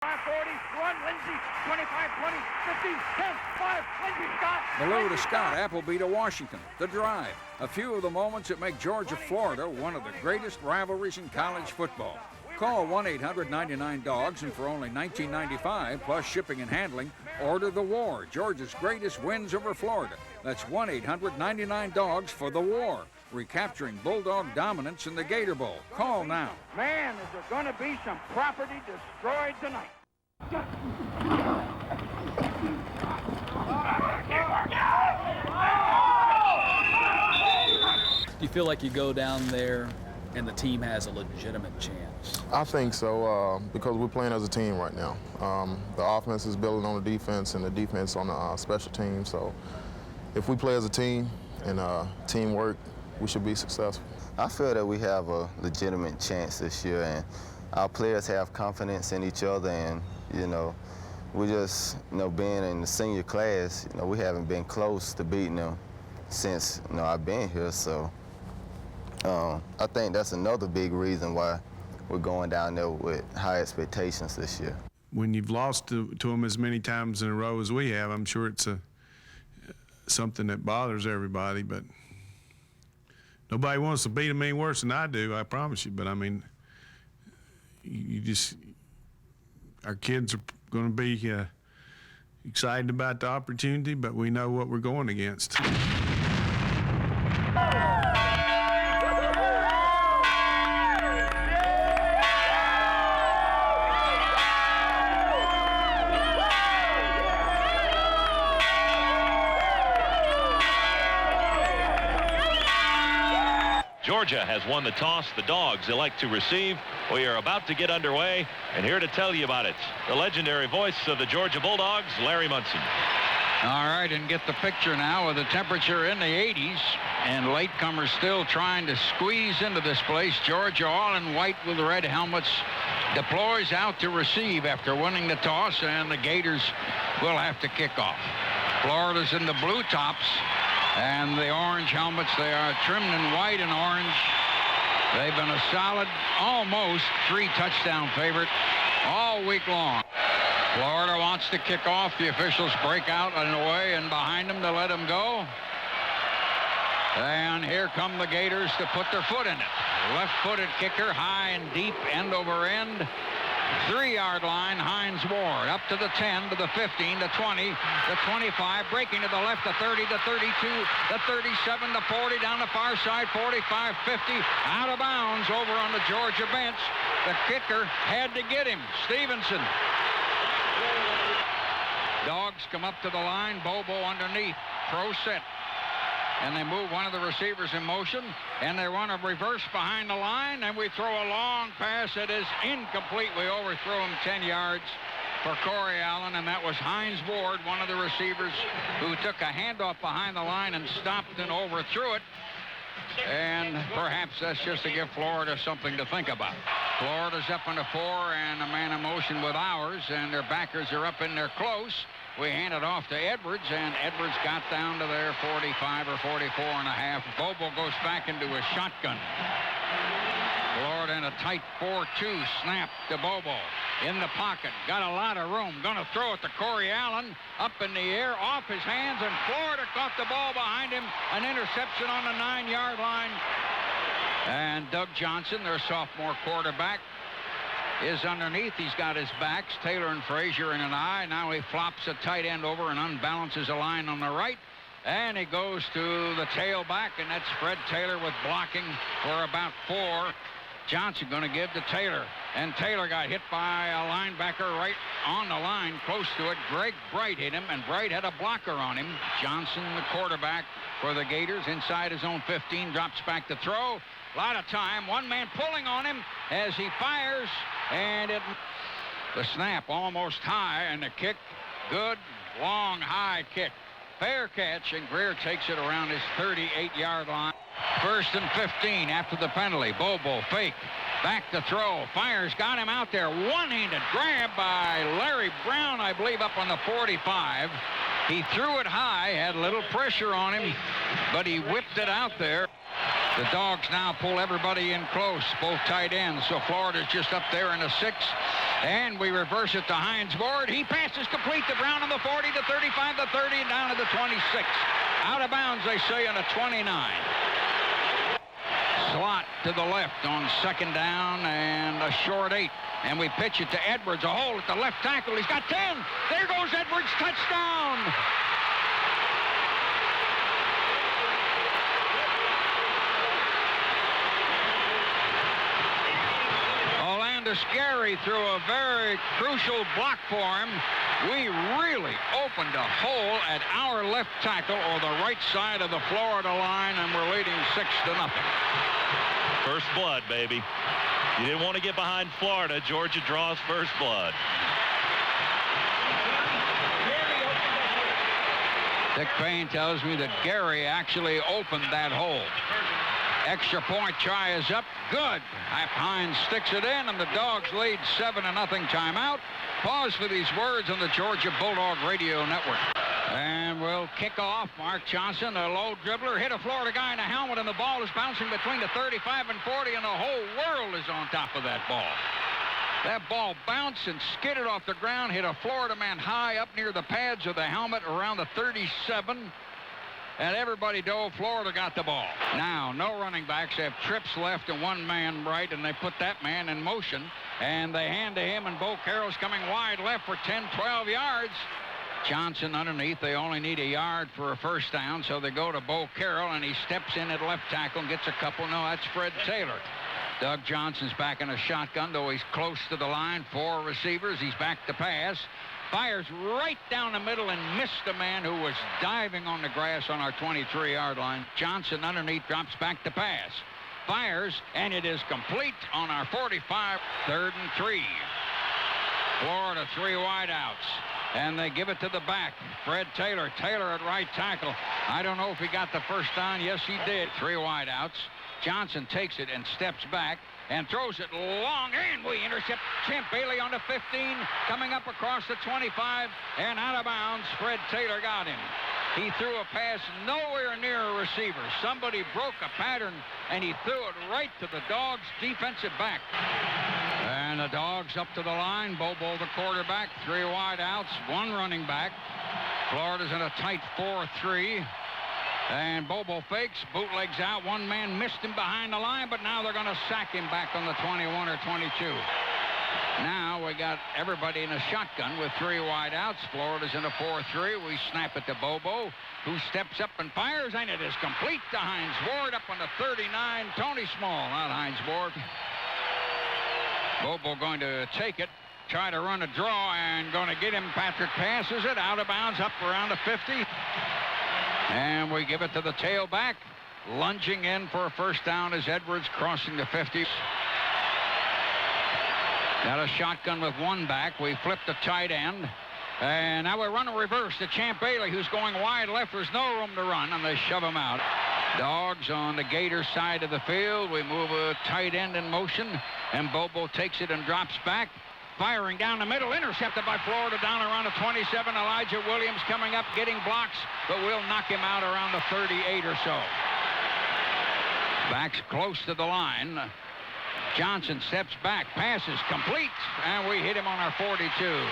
40, run, Lindsey, 25, 20, 15, 10, 5, Lindsey, Scott. Below to Scott, Appleby to Washington. The drive. A few of the moments that make Georgia-Florida one of the greatest rivalries in college football. Call 1-800-99-DAWGS, and for only $19.95 plus shipping and handling, order The War, Georgia's greatest wins over Florida. That's 1-800-99-DAWGS for The War, recapturing Bulldog dominance in the Gator Bowl. Call now. Man, is there going to be some property destroyed tonight. Do you feel like you go down there and the team has a legitimate chance? I think so, because we're playing as a team right now. The offense is building on the defense and the defense on the special team. So if we play as a team and teamwork, we should be successful. I feel that we have a legitimate chance this year, and our players have confidence in each other, and, you know, we just, being in the senior class, we haven't been close to beating them since, I've been here. So I think that's another big reason why we're going down there with high expectations this year. When you've lost to them as many times in a row as we have, I'm sure it's something that bothers everybody, but nobody wants to beat them any worse than I do, I promise you. But, I mean, our kids are going to be excited about the opportunity, but we know what we're going against. Georgia has won the toss. The Dogs elect to receive. We are about to get underway, and here to tell you about it, the legendary voice of the Georgia Bulldogs, Larry Munson. All right, and get the picture now with the temperature in the 80s, and latecomers still trying to squeeze into this place. Georgia, all in white with red helmets, deploys out to receive after winning the toss, and the Gators will have to kick off. Florida's in the blue tops and the orange helmets. They are trimmed in white and orange. They've been a solid, almost 3-touchdown favorite all week long. Florida wants to kick off. The officials break out and away and behind them to let them go. And here come the Gators to put their foot in it. Left-footed kicker, high and deep, end over end. 3-yard line, Hines Ward, up to the 10, to the 15, to 20, to 25, breaking to the left, to 30, to 32, to 37, to 40, down the far side, 45, 50, out of bounds over on the Georgia bench. The kicker had to get him, Stevenson. Dogs come up to the line, Bobo underneath, pro set. And they move one of the receivers in motion, and they run a reverse behind the line, and we throw a long pass that is incomplete. We overthrew him 10 yards for Corey Allen, and that was Hines Ward, one of the receivers, who took a handoff behind the line and stopped and overthrew it. And perhaps that's just to give Florida something to think about. Florida's up in the 4 and a man in motion with ours, and their backers are up in there close. We hand it off to Edwards, and Edwards got down to their 45 or 44 and a half. Bobo goes back into a shotgun. Florida in a tight 4-2 snap to Bobo. In the pocket, got a lot of room. Going to throw it to Corey Allen. Up in the air, off his hands, and Florida caught the ball behind him. An interception on the 9-yard line. And Doug Johnson, their sophomore quarterback, is underneath. He's got his backs, Taylor and Frazier in an eye. Now he flops a tight end over and unbalances a line on the right. And he goes to the tailback, and that's Fred Taylor with blocking for about 4. Johnson going to give to Taylor. And Taylor got hit by a linebacker right on the line, close to it. Greg Bright hit him, and Bright had a blocker on him. Johnson, the quarterback for the Gators, inside his own 15, drops back to throw. A lot of time. One man pulling on him as he fires, and the snap almost high, and the kick, good, long, high kick. Fair catch, and Greer takes it around his 38-yard line. 1st and 15 after the penalty. Bobo fake, back to throw, fires, got him out there. One-handed grab by Larry Brown, I believe, up on the 45. He threw it high, had a little pressure on him, but he whipped it out there. The Dogs now pull everybody in close, both tight ends. So Florida's just up there in a 6. And we reverse it to Hines Ward. He passes complete to Brown on the 40, the 35, the 30, and down to the 26. Out of bounds, they say, on a 29. Slot to the left on second down and a short 8. And we pitch it to Edwards, a hole at the left tackle. He's got 10. There goes Edwards, touchdown. Scary threw a very crucial block for him. We really opened a hole at our left tackle or the right side of the Florida line, and we're leading 6-0. First blood, baby. You didn't want to get behind Florida. Georgia draws first blood. Dick Payne tells me that Gary actually opened that hole. Extra point try is up. Good. Hines sticks it in, and the Dogs lead 7-0. Timeout. Pause for these words on the Georgia Bulldog Radio Network. And we'll kick off. Mark Johnson, a low dribbler, hit a Florida guy in the helmet, and the ball is bouncing between the 35 and 40, and the whole world is on top of that ball. That ball bounced and skidded off the ground, hit a Florida man high up near the pads of the helmet around the 37. And everybody dove. Florida got the ball. Now, no running backs. They have trips left and one man right, and they put that man in motion. And they hand to him, and Bo Carroll's coming wide left for 10, 12 yards. Johnson underneath. They only need a yard for a first down, so they go to Bo Carroll, and he steps in at left tackle and gets a couple. No, that's Fred Taylor. Doug Johnson's back in a shotgun, though he's close to the line. 4 receivers. He's back to pass. Fires right down the middle and missed a man who was diving on the grass on our 23-yard line. Johnson underneath drops back to pass. Fires, and it is complete on our 45. 3rd and 3. Florida 3 wideouts. And they give it to the back. Fred Taylor. Taylor at right tackle. I don't know if he got the first down. Yes, he did. 3 wideouts. Johnson takes it and steps back and throws it long, and we intercept Champ Bailey on the 15, coming up across the 25, and out of bounds. Fred Taylor got him. He threw a pass nowhere near a receiver. Somebody broke a pattern, and he threw it right to the Dogs' defensive back. And the Dogs up to the line. Bobo, the quarterback, 3 wideouts, 1 running back. Florida's in a tight 4-3. And Bobo fakes, bootlegs out. 1 man missed him behind the line, but now they're going to sack him back on the 21 or 22. Now we got everybody in a shotgun with 3 wideouts. Florida's in a 4-3. We snap it to Bobo, who steps up and fires, and it is complete to Hines Ward up on the 39. Tony Small, not Hines Ward. Bobo going to take it, try to run a draw, and going to get him. Patrick passes it out of bounds up around the 50. And we give it to the tailback. Lunging in for a first down is Edwards, crossing the 50. Got a shotgun with 1 back. We flip the tight end. And now we run a reverse to Champ Bailey, who's going wide left. There's no room to run, and they shove him out. Dogs on the Gators side of the field. We move a tight end in motion, and Bobo takes it and drops back. Firing down the middle, intercepted by Florida down around the 27. Elijah Williams coming up, getting blocks, but we'll knock him out around the 38 or so. Back's close to the line. Johnson steps back, passes complete, and we hit him on our 42.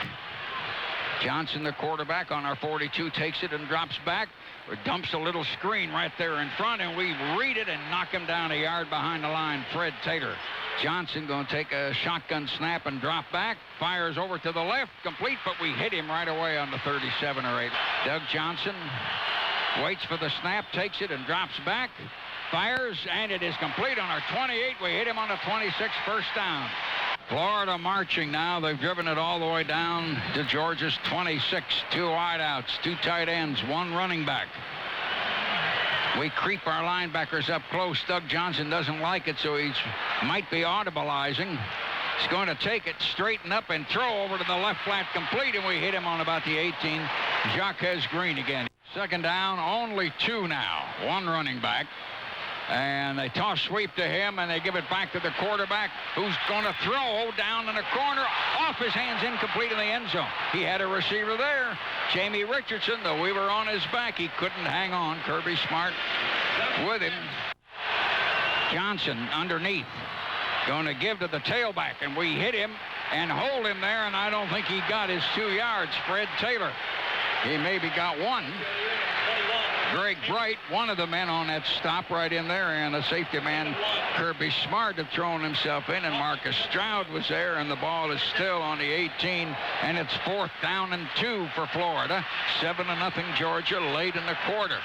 Johnson, the quarterback, on our 42, takes it and drops back, or dumps a little screen right there in front, and we read it and knock him down a yard behind the line. Fred Taylor. Johnson going to take a shotgun snap and drop back. Fires over to the left, complete, but we hit him right away on the 37 or 8. Doug Johnson waits for the snap, takes it and drops back. Fires, and it is complete on our 28. We hit him on the 26, first down. Florida marching now. They've driven it all the way down to Georgia's 26. 2 wideouts, 2 tight ends, 1 running back. We creep our linebackers up close. Doug Johnson doesn't like it, so he might be audibilizing. He's going to take it, straighten up, and throw over to the left flat complete, and we hit him on about the 18. Jaquez Green again. Second down, only 2 now. 1 running back. And they toss sweep to him, and they give it back to the quarterback, who's going to throw down in the corner, off his hands, incomplete in the end zone. He had a receiver there. Jamie Richardson, though we were on his back, he couldn't hang on. Kirby Smart with him. Johnson underneath. Going to give to the tailback, and we hit him and hold him there, and I don't think he got his 2 yards, Fred Taylor. He maybe got one. Greg Bright, one of the men on that stop right in there, and the safety man, Kirby Smart, had thrown himself in, and Marcus Stroud was there, and the ball is still on the 18, and it's 4th down and 2 for Florida. 7-0 Georgia late in the quarter.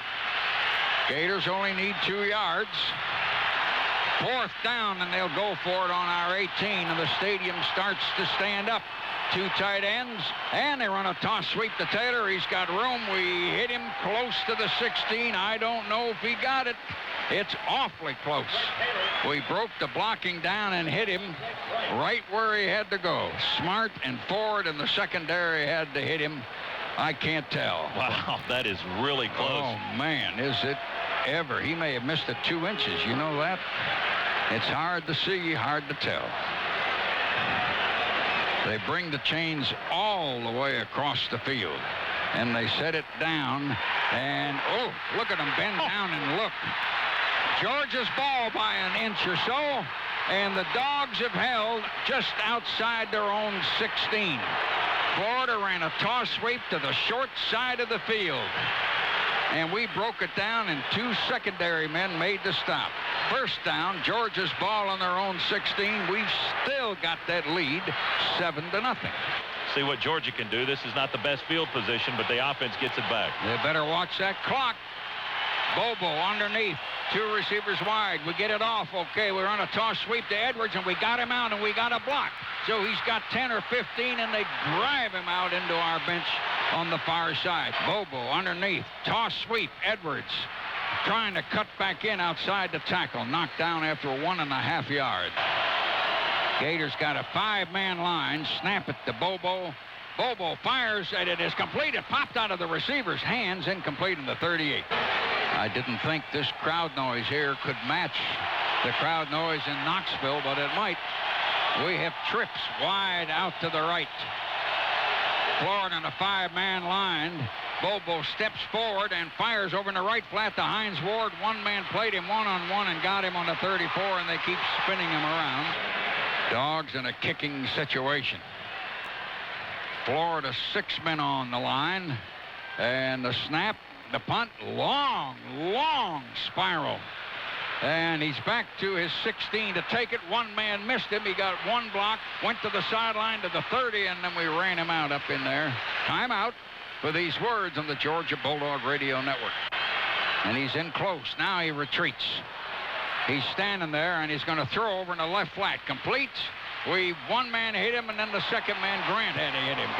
Gators only need 2 yards. 4th down, and they'll go for it on our 18, and the stadium starts to stand up. 2 tight ends, and they run a toss sweep to Taylor. He's got room. We hit him close to the 16. I don't know if he got it. It's awfully close. We broke the blocking down and hit him right where he had to go. Smart and Ford in the secondary had to hit him. I can't tell. Wow, that is really close. Oh, man, is it ever. He may have missed it 2 inches. You know that? It's hard to see, hard to tell. They bring the chains all the way across the field, and they set it down, and, oh, look at them bend down and look. Georgia's ball by an inch or so, and the Dogs have held just outside their own 16. Florida ran a toss sweep to the short side of the field, and we broke it down, and 2 secondary men made the stop. 1st down, Georgia's ball on their own 16. We've still got that lead, 7-0. See what Georgia can do. This is not the best field position, but the offense gets it back. They better watch that clock. Bobo underneath, 2 receivers wide. We get it off. Okay, we run a toss sweep to Edwards, and we got him out, and we got a block. So he's got 10 or 15, and they drive him out into our bench on the far side. Bobo underneath, toss sweep, Edwards trying to cut back in outside the tackle, knocked down after 1.5 yards. Gators got a 5-man line, snap it to Bobo. Bobo fires, and it is complete. It popped out of the receiver's hands, incomplete in the 38. I didn't think this crowd noise here could match the crowd noise in Knoxville, but it might. We have trips wide out to the right. Florida in a 5-man line. Bobo steps forward and fires over in the right flat to Hines Ward. One man played him one-on-one and got him on the 34, and they keep spinning him around. Dogs in a kicking situation. Florida 6 men on the line, and the snap, the punt, long spiral. And he's back to his 16 to take it. One man missed him. He got 1 block, went to the sideline to the 30, and then we ran him out up in there. Timeout for these words on the Georgia Bulldog Radio Network. And he's in close. Now he retreats. He's standing there, and he's going to throw over in the left flat. Complete. One man hit him, and then the second man, Grant, had to hit him.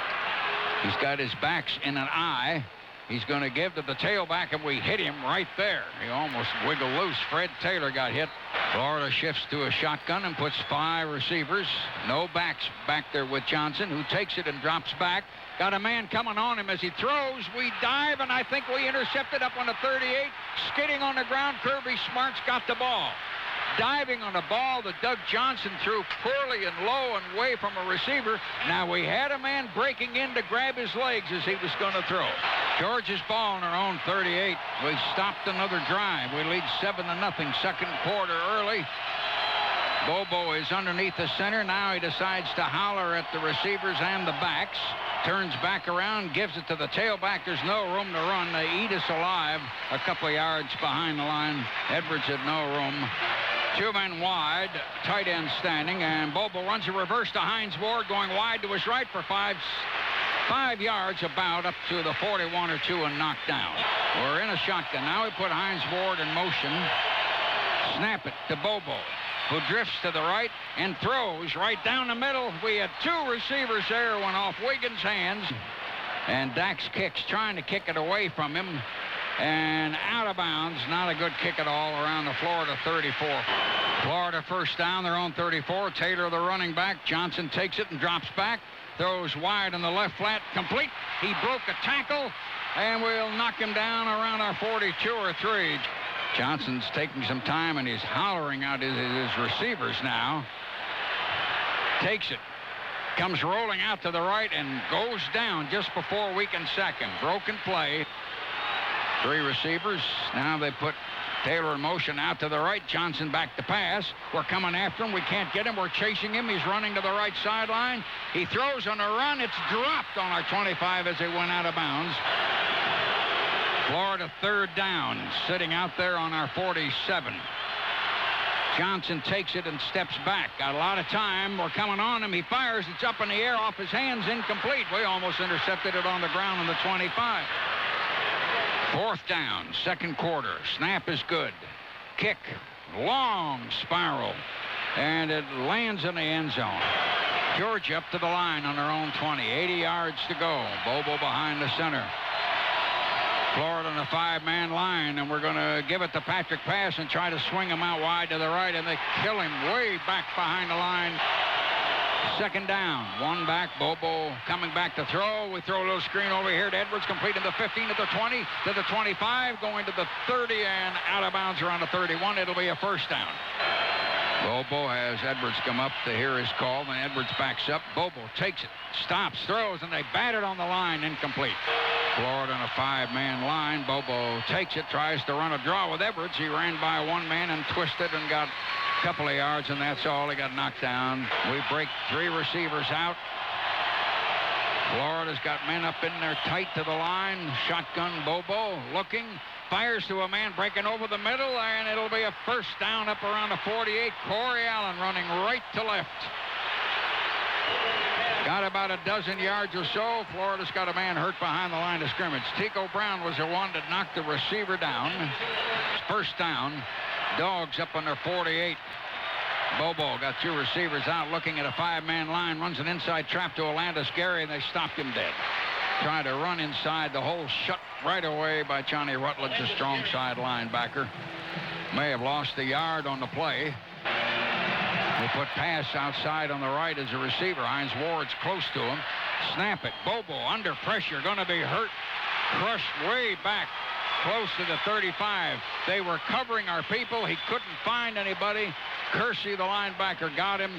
He's got his backs in an eye. He's going to give to the tailback, and we hit him right there. He almost wiggled loose. Fred Taylor got hit. Florida shifts to a shotgun and puts 5 receivers. No backs back there with Johnson, who takes it and drops back. Got a man coming on him as he throws. We dive, and I think we intercepted up on the 38. Skidding on the ground, Kirby Smart's got the ball. Diving on a ball that Doug Johnson threw poorly and low and away from a receiver. Now we had a man breaking in to grab his legs as he was going to throw. Georgia's ball on our own 38. We stopped another drive. We lead 7-0, second quarter early. Bobo is underneath the center. Now he decides to holler at the receivers and the backs. Turns back around, gives it to the tailback. There's no room to run. They eat us alive a couple of yards behind the line. Edwards had no room. 2 men wide, tight end standing, and Bobo runs a reverse to Hines Ward, going wide to his right for 5 yards, about up to the 41 or 2, and knocked down. We're in a shotgun. Now we put Hines Ward in motion. Snap it to Bobo, who drifts to the right and throws right down the middle. We had 2 receivers there, went off Wiggins' hands, and Dax kicks, trying to kick it away from him. And out of bounds. Not a good kick at all around the Florida 34. Florida 1st down, their own 34. Taylor, the running back. Johnson takes it and drops back. Throws wide in the left flat. Complete. He broke a tackle, and we'll knock him down around our 42 or 3. Johnson's taking some time, and he's hollering out his receivers now. Takes it. Comes rolling out to the right and goes down just before we can sack him. Broken play. 3 receivers. Now they put Taylor in motion out to the right. Johnson back to pass. We're coming after him. We can't get him. We're chasing him. He's running to the right sideline. He throws on a run. It's dropped on our 25 as it went out of bounds. Florida third down, sitting out there on our 47. Johnson takes it and steps back. Got a lot of time. We're coming on him. He fires. It's up in the air off his hands. Incomplete. We almost intercepted it on the ground on the 25. Fourth down, second quarter. Snap is good. Kick, long spiral, and it lands in the end zone. Georgia up to the line on their own 20. 80 yards to go. Bobo behind the center. Florida on a 5-man line, and we're going to give it to Patrick Pass and try to swing him out wide to the right, and they kill him way back behind the line. Second down, one back. Bobo coming back to throw. We throw a little screen over here to Edwards, complete to the 15, to the 20, to the 25, going to the 30, and out of bounds around the 31. It'll be a first down. Bobo has Edwards come up to hear his call, then Edwards backs up. Bobo takes it, stops, throws, and they bat it on the line, incomplete. Florida on a 5-man line. Bobo takes it, tries to run a draw with Edwards. He ran by one man and twisted and got a couple of yards, and that's all. He got knocked down. We break 3 receivers out. Florida's got men up in there tight to the line. Shotgun Bobo looking. Fires to a man breaking over the middle, and it'll be a first down up around the 48. Corey Allen running right to left. Got about a dozen yards or so. Florida's got a man hurt behind the line of scrimmage. Tico Brown was the one that knocked the receiver down. First down. Dawgs up on their 48. Bobo got 2 receivers out looking at a 5-man line. Runs an inside trap to Alandis Gary, and they stopped him dead. Trying to run inside. The hole shut right away by Johnny Rutledge, a strong side linebacker. May have lost a yard on the play. They put Pass outside on the right as a receiver. Hines Ward's close to him. Snap it. Bobo under pressure. Going to be hurt. Crushed way back close to the 35. They were covering our people. He couldn't find anybody. Kersey, the linebacker, got him.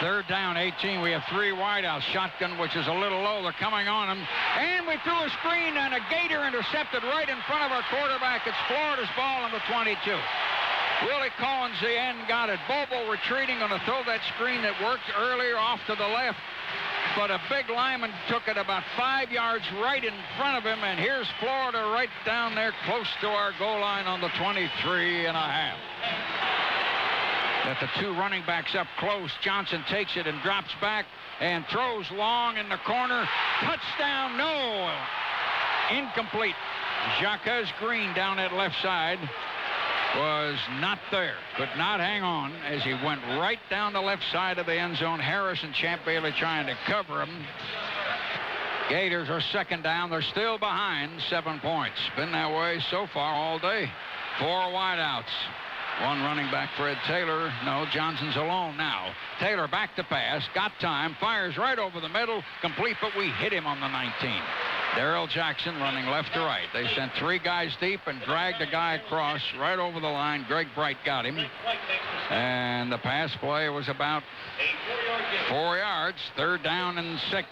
Third down, 18. We have 3 wideouts. Shotgun, which is a little low. They're coming on him. And we threw a screen, and a Gator intercepted right in front of our quarterback. It's Florida's ball on the 22. Willie Collins, the end, got it. Bobo retreating, going to throw that screen that worked earlier off to the left. But a big lineman took it about 5 yards right in front of him. And here's Florida right down there close to our goal line on the 23 and a half. Got the 2 running backs up close. Johnson takes it and drops back and throws long in the corner. Touchdown, no. Incomplete. Jacques Green down that left side was not there. Could not hang on as he went right down the left side of the end zone. Harris and Champ Bailey trying to cover him. Gators are second down. They're still behind 7 points. Been that way so far all day. 4 wideouts. 1 running back, Fred Taylor. No, Johnson's alone now. Taylor back to pass. Got time. Fires right over the middle. Complete, but we hit him on the 19. Darrell Jackson running left to right. They sent 3 guys deep and dragged a guy across right over the line. Greg Bright got him. And the pass play was about 4 yards. Third down and 6.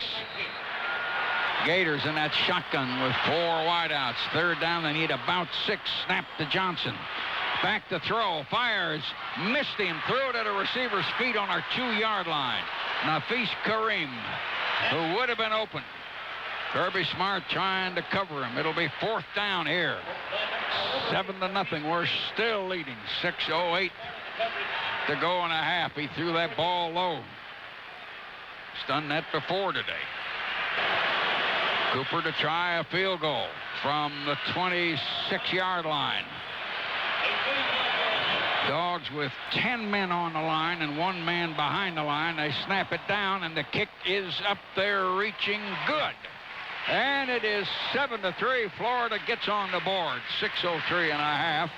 Gators in that shotgun with 4 wideouts. Third down, they need about 6. Snap to Johnson. Back to throw, fires, missed him, threw it at a receiver's feet on our 2-yard line. Nafis Kareem, who would have been open. Kirby Smart trying to cover him. It'll be 4th down here. 7-0. We're still leading. 6:08 to go and a half. He threw that ball low. He's done that before today. Cooper to try a field goal from the 26-yard line. Dawgs with 10 men on the line and 1 man behind the line. They snap it down, and the kick is up there reaching good. And it is 7-3. Florida gets on the board. 6:03 and a half.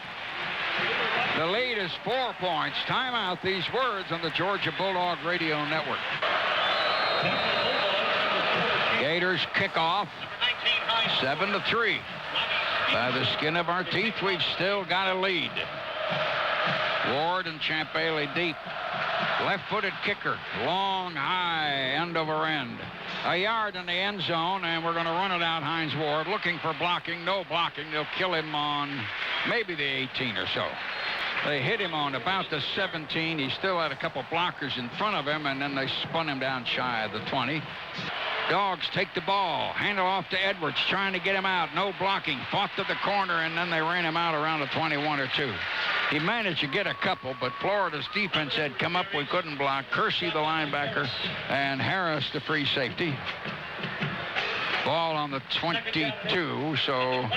The lead is 4 points. Timeout. These words on the Georgia Bulldog Radio Network. Gators kick off. 7-3. By the skin of our teeth, we've still got a lead. Ward and Champ Bailey deep. Left-footed kicker. Long, high, end over end. A yard in the end zone, and we're going to run it out. Hines Ward looking for blocking. No blocking. They'll kill him on maybe the 18 or so. They hit him on about the 17. He still had a couple blockers in front of him, and then they spun him down shy of the 20. Dawgs take the ball, hand it off to Edwards, trying to get him out. No blocking, fought to the corner, and then they ran him out around the 21 or 2. He managed to get a couple, but Florida's defense had come up. We couldn't block. Kersey, the linebacker, and Harris, the free safety. Ball on the 22, so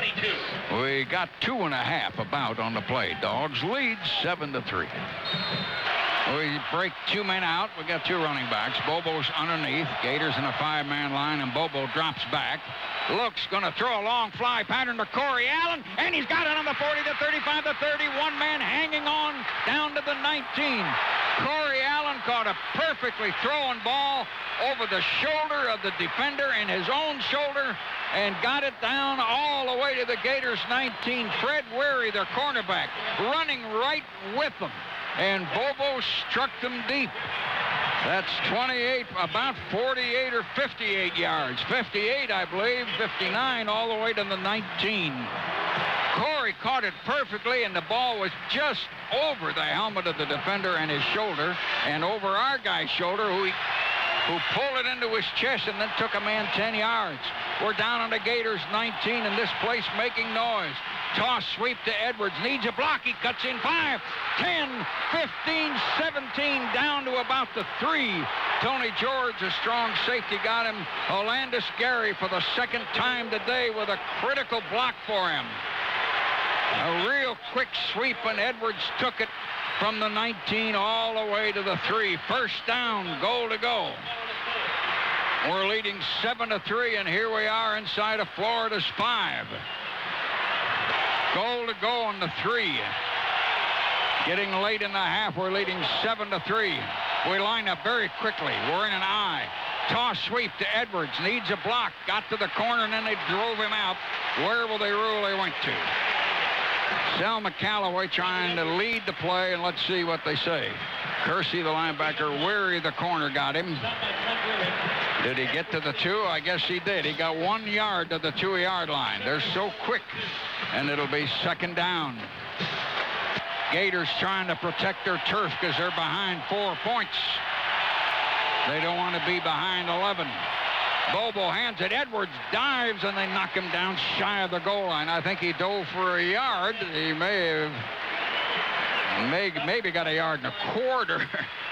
we got 2.5 about on the play. Dawgs leads 7-3. We break 2 men out. We got 2 running backs. Bobo's underneath. Gators in a 5-man line, and Bobo drops back. Looks, going to throw a long fly pattern to Corey Allen, and he's got it on the 40, the 35, the 30. One man hanging on down to the 19. Corey Allen caught a perfectly thrown ball over the shoulder of the defender and his own shoulder and got it down all the way to the Gators 19. Fred Weary, their cornerback, running right with them. And Bobo struck them deep. That's 28, about 48 or 58 yards. 58, I believe, 59 all the way to the 19. Corey caught it perfectly, and the ball was just over the helmet of the defender and his shoulder, and over our guy's shoulder, who pulled it into his chest and then took a man 10 yards. We're down on the Gators 19, and this place making noise. Toss sweep to Edwards. Needs a block. He cuts in 5, 10, 15, 17, down to about the 3. Tony George, a strong safety, got him. Olandis Gary for the second time today with a critical block for him. A real quick sweep, and Edwards took it from the 19 all the way to the 3. First down, goal to go. We're leading 7-3, and here we are inside of Florida's 5. Goal to go on the 3. Getting late in the half, we're leading 7-3. We line up very quickly. We're in an I. Toss sweep to Edwards. Needs a block. Got to the corner, and then they drove him out. Where will they rule they went to? Selma Calloway trying to lead the play, and let's see what they say. Kersey, the linebacker. Weary, the corner, got him. Did he get to the 2? I guess he did. He got 1 yard to the 2-yard line. They're so quick, and it'll be second down. Gators trying to protect their turf because they're behind 4 points. They don't want to be behind 11. Bobo hands it. Edwards dives, and they knock him down shy of the goal line. I think he dove for a yard. He maybe got a yard and a quarter,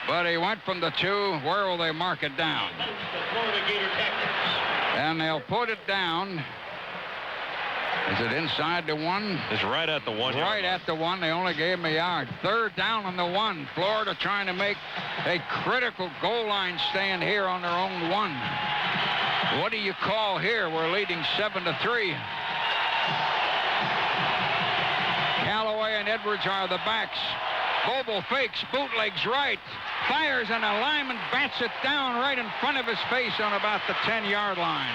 but he went from the 2. Where will they mark it down? And they'll put it down. Is it inside the 1? It's right at the 1. Right at the 1. They only gave him a yard. Third down on the 1. Florida trying to make a critical goal line stand here on their own 1. What do you call here? We're leading 7-3. Calloway and Edwards are the backs. Bobo fakes, bootlegs right, fires, and a lineman bats it down right in front of his face on about the 10-yard line.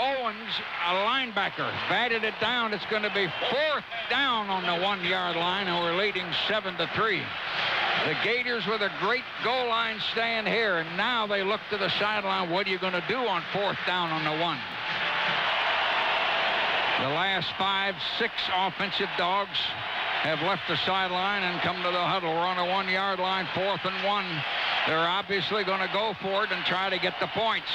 Owens, a linebacker, batted it down. It's going to be 4th down on the 1-yard line, and we're leading 7-3. The Gators with a great goal line stand here, and now they look to the sideline. What are you going to do on 4th down on the 1? The last 5, 6 offensive Dogs have left the sideline and come to the huddle. We're on the 1-yard line, 4th and 1. They're obviously going to go for it and try to get the points.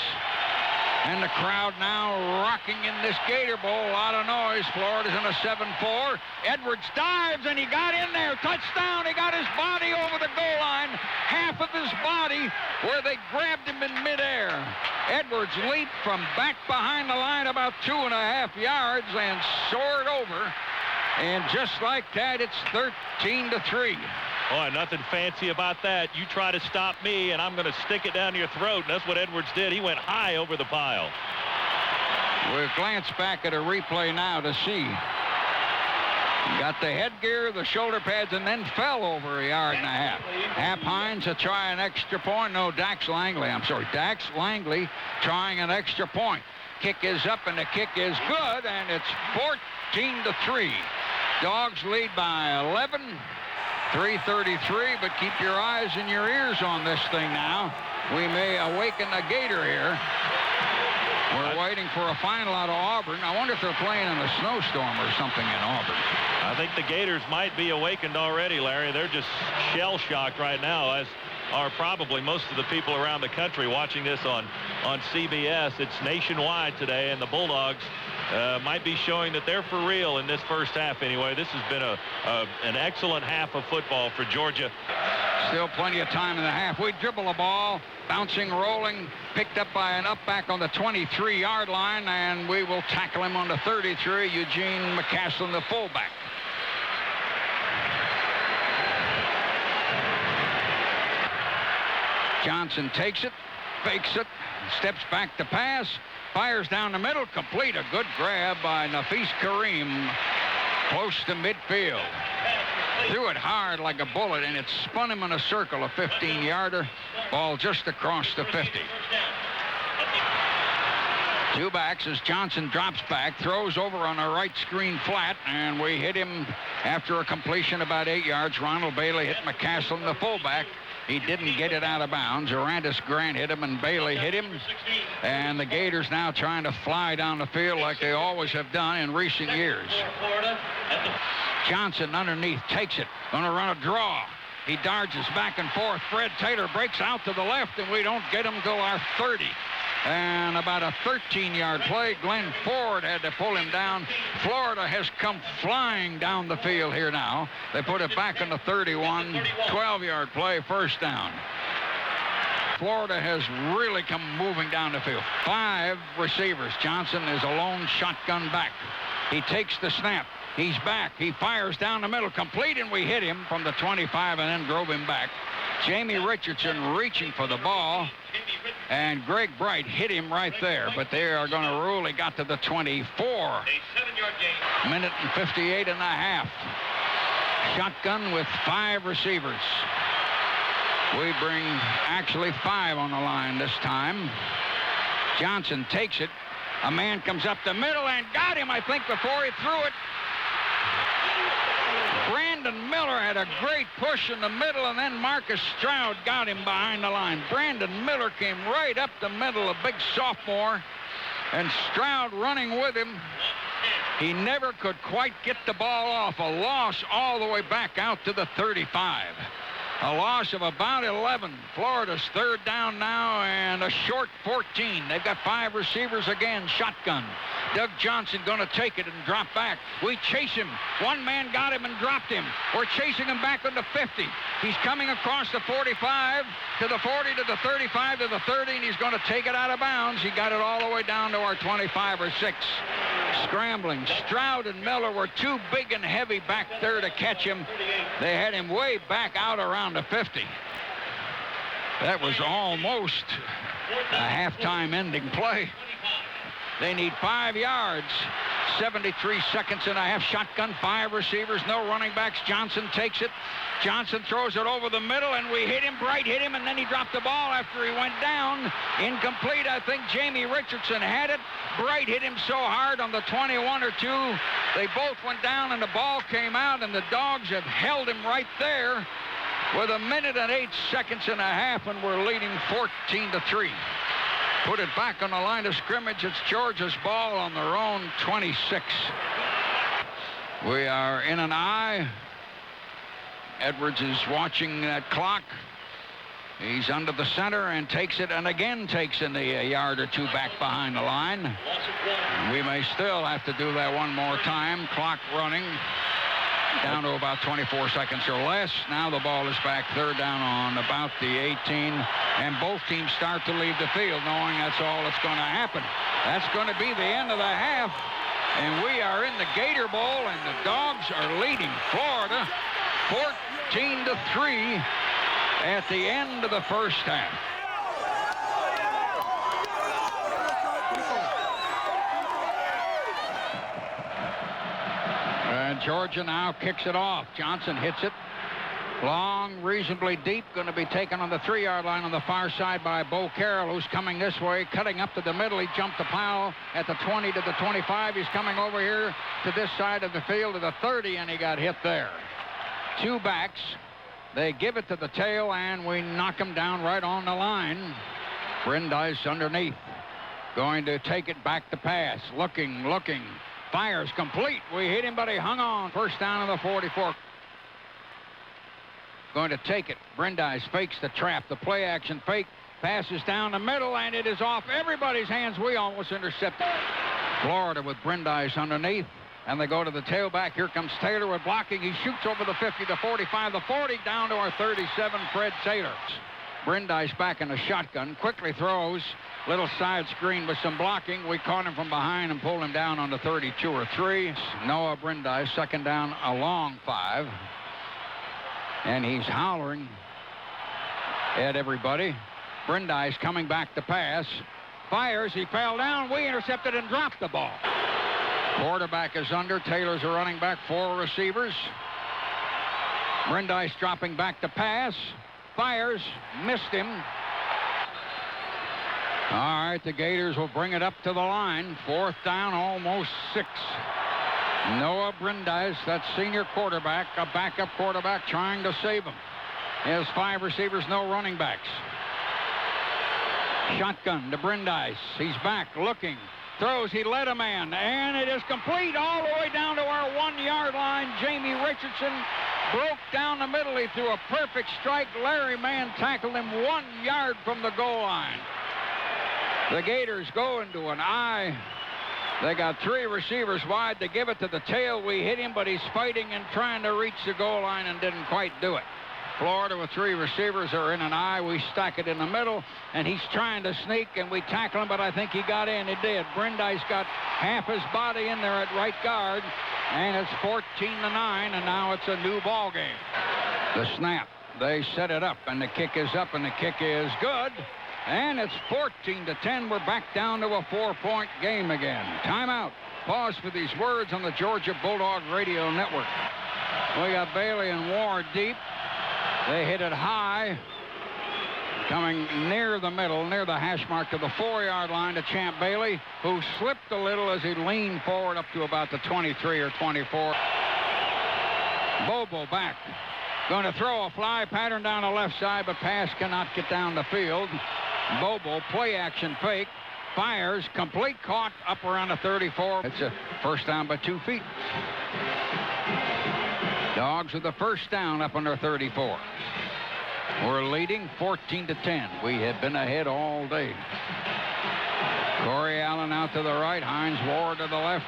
And the crowd now rocking in this Gator Bowl. A lot of noise. Florida's in a 7-4. Edwards dives, and he got in there. Touchdown. He got his body over the goal line. Half of his body where they grabbed him in midair. Edwards leaped from back behind the line about 2.5 yards and soared over. And just like that, it's 13-3. Boy, nothing fancy about that. You try to stop me, and I'm going to stick it down your throat. And that's what Edwards did. He went high over the pile. We'll glance back at a replay now to see. Got the headgear, the shoulder pads, and then fell over 1.5 yards. Hap Hines to try an extra point. No, Dax Langley. I'm sorry. Dax Langley trying an extra point. Kick is up, and the kick is good, and it's 14-3. Dogs lead by 11. 3:33, but keep your eyes and your ears on this thing now. We may awaken a Gator here. We're waiting for a final out of Auburn. I wonder if they're playing in a snowstorm or something in Auburn. I think the Gators might be awakened already, Larry. They're just shell-shocked right now, as are probably most of the people around the country watching this on CBS. It's nationwide today, and the Bulldogs might be showing that they're for real in this first half anyway. This has been an excellent half of football for Georgia. Still plenty of time in the half. We dribble the ball, bouncing, rolling, picked up by an up back on the 23-yard line, and we will tackle him on the 33, Eugene McCaslin, the fullback. Johnson takes it, fakes it, steps back to pass, fires down the middle, complete. A good grab by Nafis Kareem, close to midfield. Threw it hard like a bullet, and it spun him in a circle, a 15-yarder. Ball just across the 50. Two backs as Johnson drops back, throws over on a right screen flat, and we hit him after a completion about 8 yards. Ronald Bailey hit McCaslin, the fullback. He didn't get it out of bounds. Arandis Grant hit him, and Bailey hit him. And the Gators now trying to fly down the field like they always have done in recent years. Johnson underneath takes it. Going to run a draw. He dodges back and forth. Fred Taylor breaks out to the left, and we don't get him till our 30. And about a 13-yard play. Glenn Ford had to pull him down. Florida has come flying down the field here now. They put it back on the 31. 12-yard play, first down. Florida has really come moving down the field. 5 receivers. Johnson is a lone shotgun back. He takes the snap. He's back. He fires down the middle, complete, and we hit him from the 25 and then drove him back. Jamie Richardson reaching for the ball, and Greg Bright hit him right there, but they are going to rule he got to the 24. Minute and 58 and a half. Shotgun with 5 receivers. We bring actually 5 on the line this time. Johnson takes it. A man comes up the middle and got him, I think, before he threw it. Brandon Miller had a great push in the middle, and then Marcus Stroud got him behind the line. Brandon Miller came right up the middle, a big sophomore, and Stroud running with him. He never could quite get the ball off. A loss all the way back out to the 35. A loss of about 11. Florida's third down now and a short 14. They've got 5 receivers again. Shotgun. Doug Johnson going to take it and drop back. We chase him. One man got him and dropped him. We're chasing him back on the 50. He's coming across the 45 to the 40 to the 35 to the 30, and he's going to take it out of bounds. He got it all the way down to our 25 or 6. Scrambling. Stroud and Miller were too big and heavy back there to catch him. They had him way back out around the 50. That was almost a halftime ending play. They need 5 yards. 73 seconds and a half. Shotgun, 5 receivers, no running backs. Johnson takes it. Johnson throws it over the middle, and we hit him. Bright hit him, and then he dropped the ball after he went down. Incomplete. I think Jamie Richardson had it. Bright hit him so hard on the 21 or 2. They both went down, and the ball came out, and the Dogs have held him right there with a minute and 8 seconds and a half, and we're leading 14-3. Put it back on the line of scrimmage. It's Georgia's ball on their own 26. We are in an eye. Edwards is watching that clock. He's under the center and takes it, and again takes in a yard or 2 back behind the line. We may still have to do that one more time. Clock running down to about 24 seconds or less. Now the ball is back, third down on about the 18, and both teams start to leave the field knowing that's all that's going to happen. That's going to be the end of the half, and we are in the Gator Bowl, and the Dogs are leading Florida 14-3 at the end of the first half. And Georgia now kicks it off. Johnson hits it. Long, reasonably deep. Going to be taken on the 3-yard line on the far side by Bo Carroll, who's coming this way, cutting up to the middle. He jumped the pile at the 20 to the 25. He's coming over here to this side of the field to the 30, and he got hit there. 2 backs. They give it to the tail, and we knock him down right on the line. Brandeis underneath. going to take it back to pass. Looking. Fires complete. We hit him, but he hung on. First down on the 44. Going to take it. Brandeis fakes the trap. The play action fake. Passes down the middle, and it is off everybody's hands. We almost intercepted. Florida with Brandeis underneath. And they go to the tailback. Here comes Taylor with blocking. He shoots over the 50, the 45, the 40, down to our 37, Fred Taylor. Brandeis back in a shotgun. Quickly throws. Little side screen with some blocking. We caught him from behind and pulled him down on the 32 or 3. Noah Brandeis, second down, a long 5. And he's hollering at everybody. Brandeis coming back to pass. Fires. He fell down. We intercepted and dropped the ball. Quarterback is under. Taylor's a running back. 4 receivers. Brandeis dropping back to pass. Fires. Missed him. All right, the Gators will bring it up to the line. 4th down, almost 6. Noah Brandeis, that senior quarterback, a backup quarterback trying to save him. He has 5 receivers, no running backs. Shotgun to Brandeis. He's back, looking. Throws, he led a man, and it is complete all the way down to our 1-yard line. Jamie Richardson broke down the middle. He threw a perfect strike. Larry Mann tackled him 1 yard from the goal line. The Gators go into an I. They got 3 receivers wide to give it to the tail. We hit him, but he's fighting and trying to reach the goal line and didn't quite do it. Florida with 3 receivers are in an I. We stack it in the middle, and he's trying to sneak, and we tackle him, but I think he got in. He did. Brandeis got half his body in there at right guard, and it's 14-9, and now it's a new ball game. The snap. They set it up, and the kick is up, and the kick is good. And it's 14-10. We're back down to a 4-point game again. Timeout. Pause for these words on the Georgia Bulldog Radio Network. We got Bailey and Ward deep. They hit it high. Coming near the middle, near the hash mark to the 4-yard line to Champ Bailey, who slipped a little as he leaned forward up to about the 23 or 24. Bobo back. Going to throw a fly pattern down the left side, but pass cannot get down the field. Bobo, play action fake, fires, complete, caught up around the 34. It's a first down by 2 feet. Dogs with the first down up under 34. We're leading 14-10. We have been ahead all day. Corey Allen out to the right, Hines Ward to the left.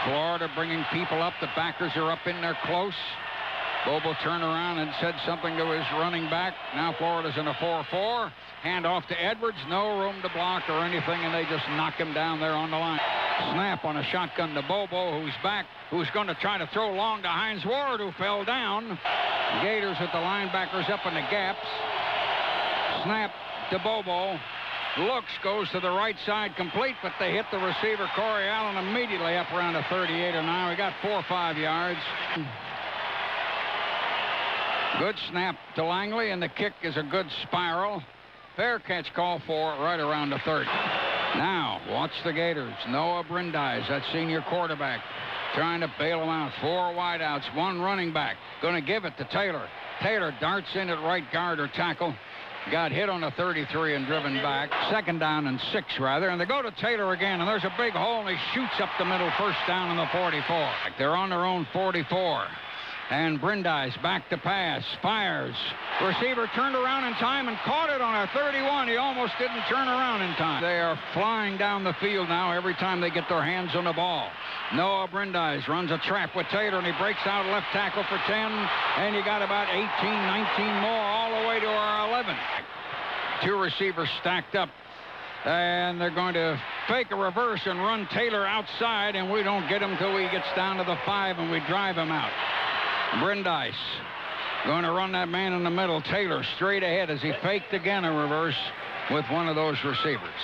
Florida bringing people up. The backers are up in there close. Bobo turned around and said something to his running back. Now Florida's in a 4-4. Hand off to Edwards. No room to block or anything, and they just knock him down there on the line. Snap on a shotgun to Bobo, who's back, who's going to try to throw long to Hines Ward, who fell down. Gators with the linebackers up in the gaps. Snap to Bobo. Looks, goes to the right side, complete, but they hit the receiver, Corey Allen, immediately up around the 38 or 9. We got 4 or 5 yards. Good snap to Langley, and the kick is a good spiral. Fair catch call for right around the 30. Now, watch the Gators. Noah Brandeis, that senior quarterback, trying to bail him out. 4 wideouts, 1 running back. Going to give it to Taylor. Taylor darts in at right guard or tackle. Got hit on the 33 and driven back. 2nd down and 6, rather. And they go to Taylor again, and there's a big hole, and he shoots up the middle. First down on the 44. They're on their own 44. And Brandeis back to pass, fires. Receiver turned around in time and caught it on a 31. He almost didn't turn around in time. They are flying down the field now every time they get their hands on the ball. Noah Brandeis runs a trap with Taylor, and he breaks out left tackle for 10. And you got about 18, 19 more all the way to our 11. 2 receivers stacked up. And they're going to fake a reverse and run Taylor outside, and we don't get him until he gets down to the 5, and we drive him out. Brandeis going to run that man in the middle. Taylor straight ahead as he faked again a reverse with one of those receivers.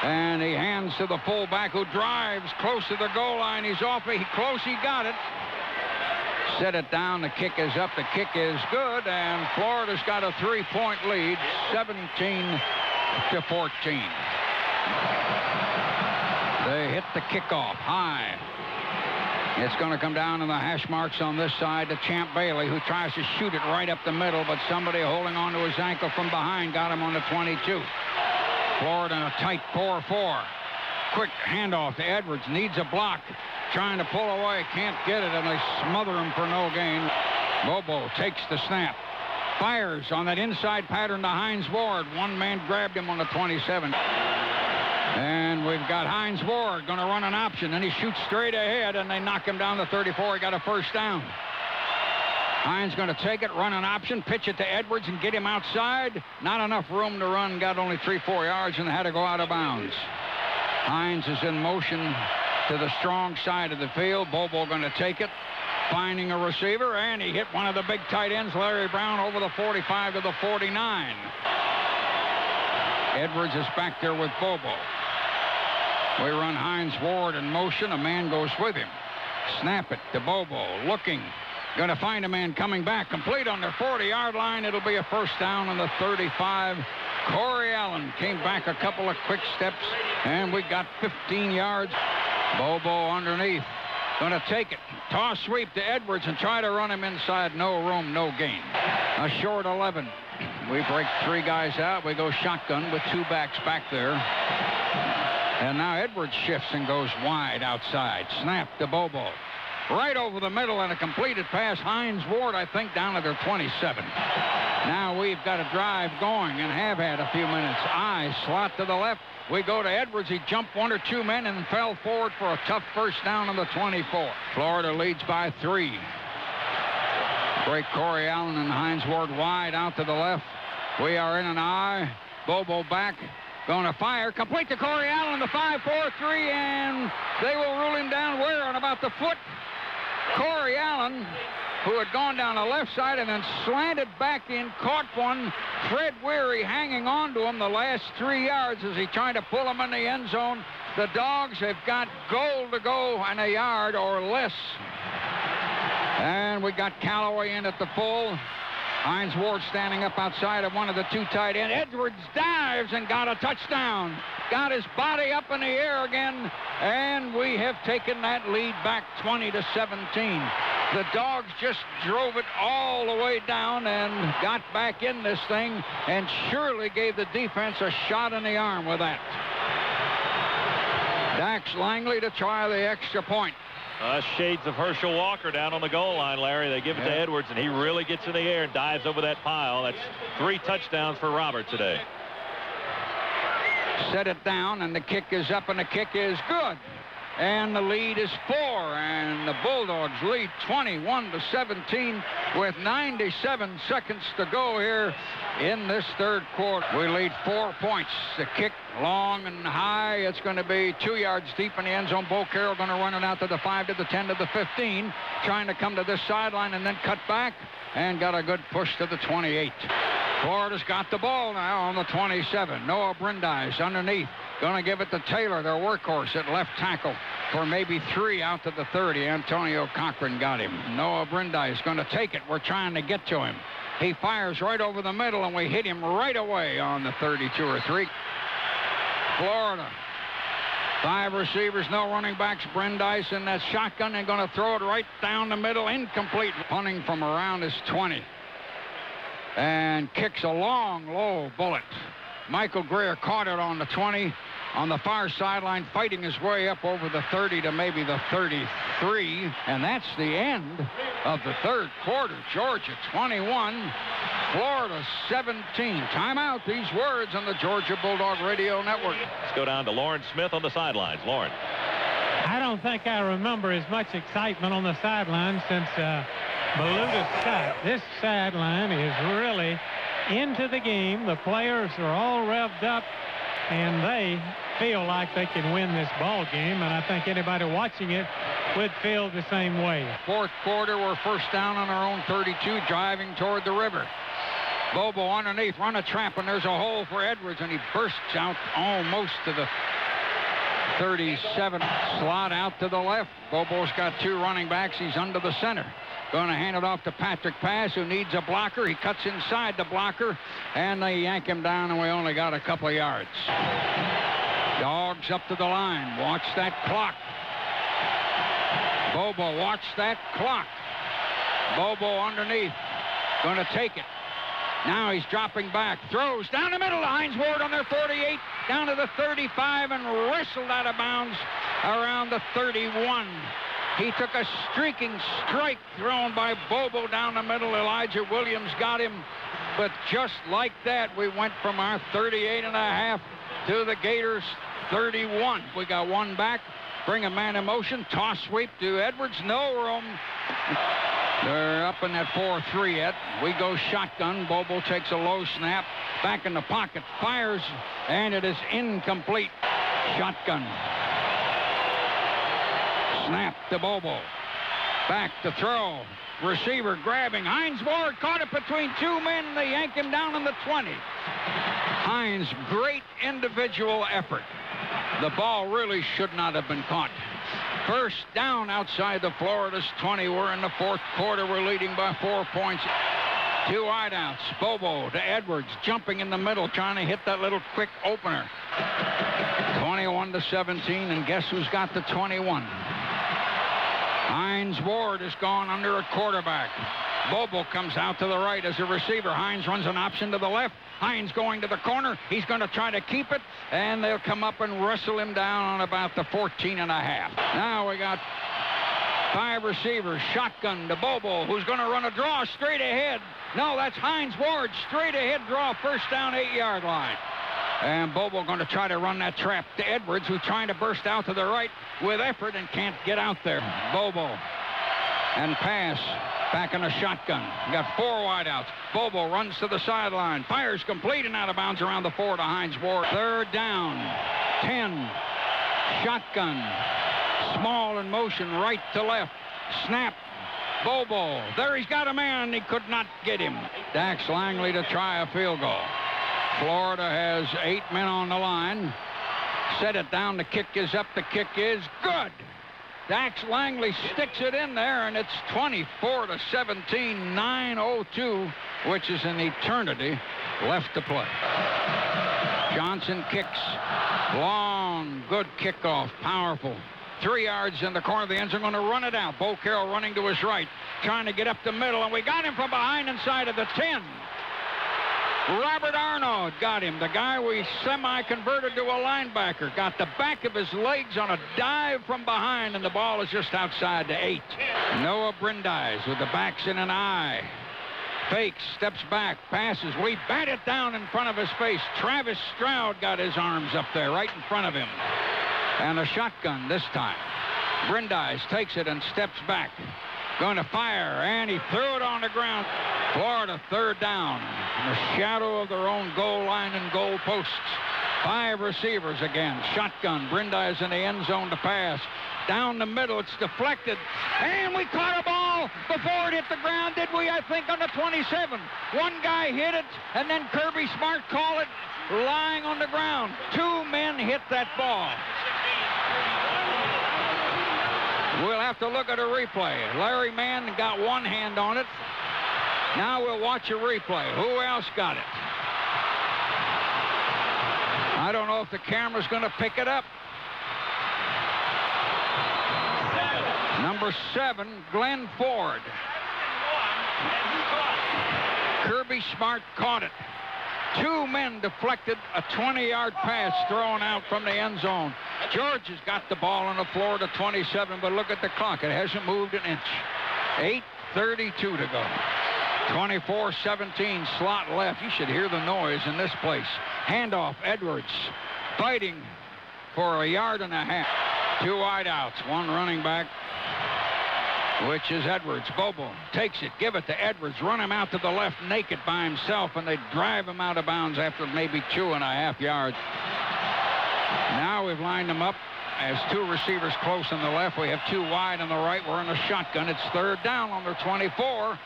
And he hands to the fullback, who drives close to the goal line. He's off. He got it. Set it down. The kick is up. The kick is good. And Florida's got a 3-point lead, 17-14. They hit the kickoff high. It's going to come down to the hash marks on this side to Champ Bailey, who tries to shoot it right up the middle, but somebody holding on to his ankle from behind got him on the 22. Florida in a tight 4-4. Quick handoff to Edwards. Needs a block. Trying to pull away. Can't get it, and they smother him for no gain. Bobo takes the snap. Fires on that inside pattern to Hines Ward. One man grabbed him on the 27. And we've got Hines Ward going to run an option, and he shoots straight ahead, and they knock him down the 34. He got a first down. Hines going to take it, run an option, pitch it to Edwards, and get him outside. Not enough room to run. Got only 3-4 yards and had to go out of bounds. Hines is in motion to the strong side of the field. Bobo going to take it, finding a receiver, and he hit one of the big tight ends, Larry Brown, over the 45 to the 49. Edwards is back there with Bobo. We run Hines Ward in motion. A man goes with him. Snap it to Bobo, looking. Going to find a man coming back. Complete on their 40-yard line. It'll be a first down on the 35. Corey Allen came back a couple of quick steps, and we got 15 yards. Bobo underneath. Going to take it. Toss sweep to Edwards and try to run him inside. No room, no gain. A short 11. We break 3 guys out. We go shotgun with 2 backs back there. And now Edwards shifts and goes wide outside. Snap to Bobo. Right over the middle and a completed pass. Hines Ward, I think, down at their 27. Now we've got a drive going and have had a few minutes. Slot to the left. We go to Edwards. He jumped 1 or 2 men and fell forward for a tough first down on the 24. Florida leads by 3. Break Corey Allen and Hines Ward wide out to the left. We are in an I. Bobo back. Going to fire. Complete to Corey Allen, the 5-4-3, and they will rule him down where? On about the foot. Corey Allen, who had gone down the left side and then slanted back in, caught one. Fred Weary hanging on to him the last 3 yards as he tried to pull him in the end zone. The Dogs have got goal to go and a yard or less. And we got Callaway in at the full. Hines Ward standing up outside of one of the 2 tight ends. Edwards dives and got a touchdown. Got his body up in the air again, and we have taken that lead back 20-17. The Dogs just drove it all the way down and got back in this thing and surely gave the defense a shot in the arm with that. Dax Langley to try the extra point. Shades of Herschel Walker down on the goal line, Larry. They give it to Edwards, and he really gets in the air and dives over that pile. That's 3 touchdowns for Robert today. Set it down, and the kick is up, and the kick is good. And the lead is 4, and the Bulldogs lead 21-17 with 97 seconds to go here in this third quarter. We lead 4 points. The kick long and high. It's going to be 2 yards deep in the end zone. Bo Carroll going to run it out to the 5, to the 10, to the 15, trying to come to this sideline and then cut back, and got a good push to the 28. Florida's got the ball now on the 27. Noah Brindise underneath. Going to give it to Taylor, their workhorse at left tackle, for maybe 3 out to the 30. Antonio Cochran got him. Noah Brindise going to take it. We're trying to get to him. He fires right over the middle, and we hit him right away on the 32 or 3. Florida. 5 receivers, no running backs. Brindise in that shotgun. They're going to throw it right down the middle. Incomplete. Punting from around his 20. And kicks a long, low bullet. Michael Greer caught it on the 20, on the far sideline, fighting his way up over the 30 to maybe the 33. And that's the end of the third quarter. Georgia 21, Florida 17. Timeout. These words on the Georgia Bulldog Radio Network. Let's go down to Lauren Smith on the sidelines. Lauren. I don't think I remember as much excitement on the sideline since Beluga Scott. This sideline is really into the game. The players are all revved up, and they feel like they can win this ball game, and I think anybody watching it would feel the same way. Fourth quarter, we're first down on our own 32, driving toward the river. Bobo underneath, run a trap, and there's a hole for Edwards, and he bursts out almost to the 37. Slot out to the left. Bobo's got 2 running backs. He's under the center. Going to hand it off to Patrick Pass, who needs a blocker. He cuts inside the blocker, and they yank him down, and we only got a couple of yards. Dawgs up to the line. Watch that clock. Bobo, watch that clock. Bobo underneath. Going to take it. Now he's dropping back, throws down the middle to Hines Ward on their 38, down to the 35, and wrestled out of bounds around the 31. He took a streaking strike thrown by Bobo down the middle. Elijah Williams got him. But just like that, we went from our 38.5 to the Gators 31. We got one back. Bring a man in motion. Toss sweep to Edwards. No room. They're up in that 4-3 yet. We go shotgun. Bobo takes a low snap. Back in the pocket. Fires. And it is incomplete. Shotgun. Snap to Bobo. Back to throw. Receiver grabbing. Hines Ward caught it between two men. They yank him down in the 20. Hines, great individual effort. The ball really should not have been caught. First down outside the Florida's 20. We're in the fourth quarter. We're leading by 4 points. Two wideouts. Bobo to Edwards, jumping in the middle, trying to hit that little quick opener. 21-17, and guess who's got the 21? Hines Ward has gone under a quarterback. Bobo comes out to the right as a receiver. Hines runs an option to the left. Hines going to the corner. He's going to try to keep it, and they'll come up and wrestle him down on about the 14.5. Now we got 5 receivers. Shotgun to Bobo, who's going to run a draw straight ahead. No, that's Hines Ward. Straight ahead draw, first down, 8-yard line. And Bobo going to try to run that trap to Edwards, who's trying to burst out to the right with effort and can't get out there. Bobo and pass. Back in a shotgun. We got 4 wideouts. Bobo runs to the sideline. Fires complete and out of bounds around the 4 to Hines Ward. Third down. 10. Shotgun. Small in motion, right to left. Snap. Bobo. There he's got a man. He could not get him. Dax Langley to try a field goal. Florida has 8 men on the line. Set it down. The kick is up. The kick is good. Dax Langley sticks it in there, and it's 24-17, 9:02, which is an eternity left to play. Johnson kicks. Long, good kickoff, powerful. 3 yards in the corner of the end zone, going to run it out. Bo Carroll running to his right, trying to get up the middle, and we got him from behind inside of the 10. Robert Arnaud got him. The guy we semi-converted to a linebacker. Got the back of his legs on a dive from behind, and the ball is just outside the 8. Noah Brindise with the backs in an eye. Fakes, steps back, passes. We bat it down in front of his face. Travis Stroud got his arms up there right in front of him. And a shotgun this time. Brindise takes it and steps back. Going to fire, and he threw it on the ground. Florida third down. In the shadow of their own goal line and goal posts. 5 receivers again. Shotgun. Brindise in the end zone to pass. Down the middle, it's deflected. And we caught a ball before it hit the ground, did we? I think on the 27. One guy hit it, and then Kirby Smart called it lying on the ground. 2 men hit that ball. We'll have to look at a replay. Larry Mann got one hand on it. Now we'll watch a replay. Who else got it? I don't know if the camera's going to pick it up. Number 7, Glenn Ford. Kirby Smart caught it. 2 men deflected a 20-yard pass thrown out from the end zone. George has got the ball on the floor to 27, but look at the clock. It hasn't moved an inch. 8:32 to go. 24-17, slot left. You should hear the noise in this place. Handoff, Edwards fighting for 1.5 yards. 2 wideouts, 1 running back, which is Edwards. Bobo takes it, give it to Edwards, run him out to the left naked by himself, and they drive him out of bounds after maybe 2.5 yards. Now we've lined them up as 2 receivers close on the left. We have 2 wide on the right. We're in a shotgun. It's third down on their 24.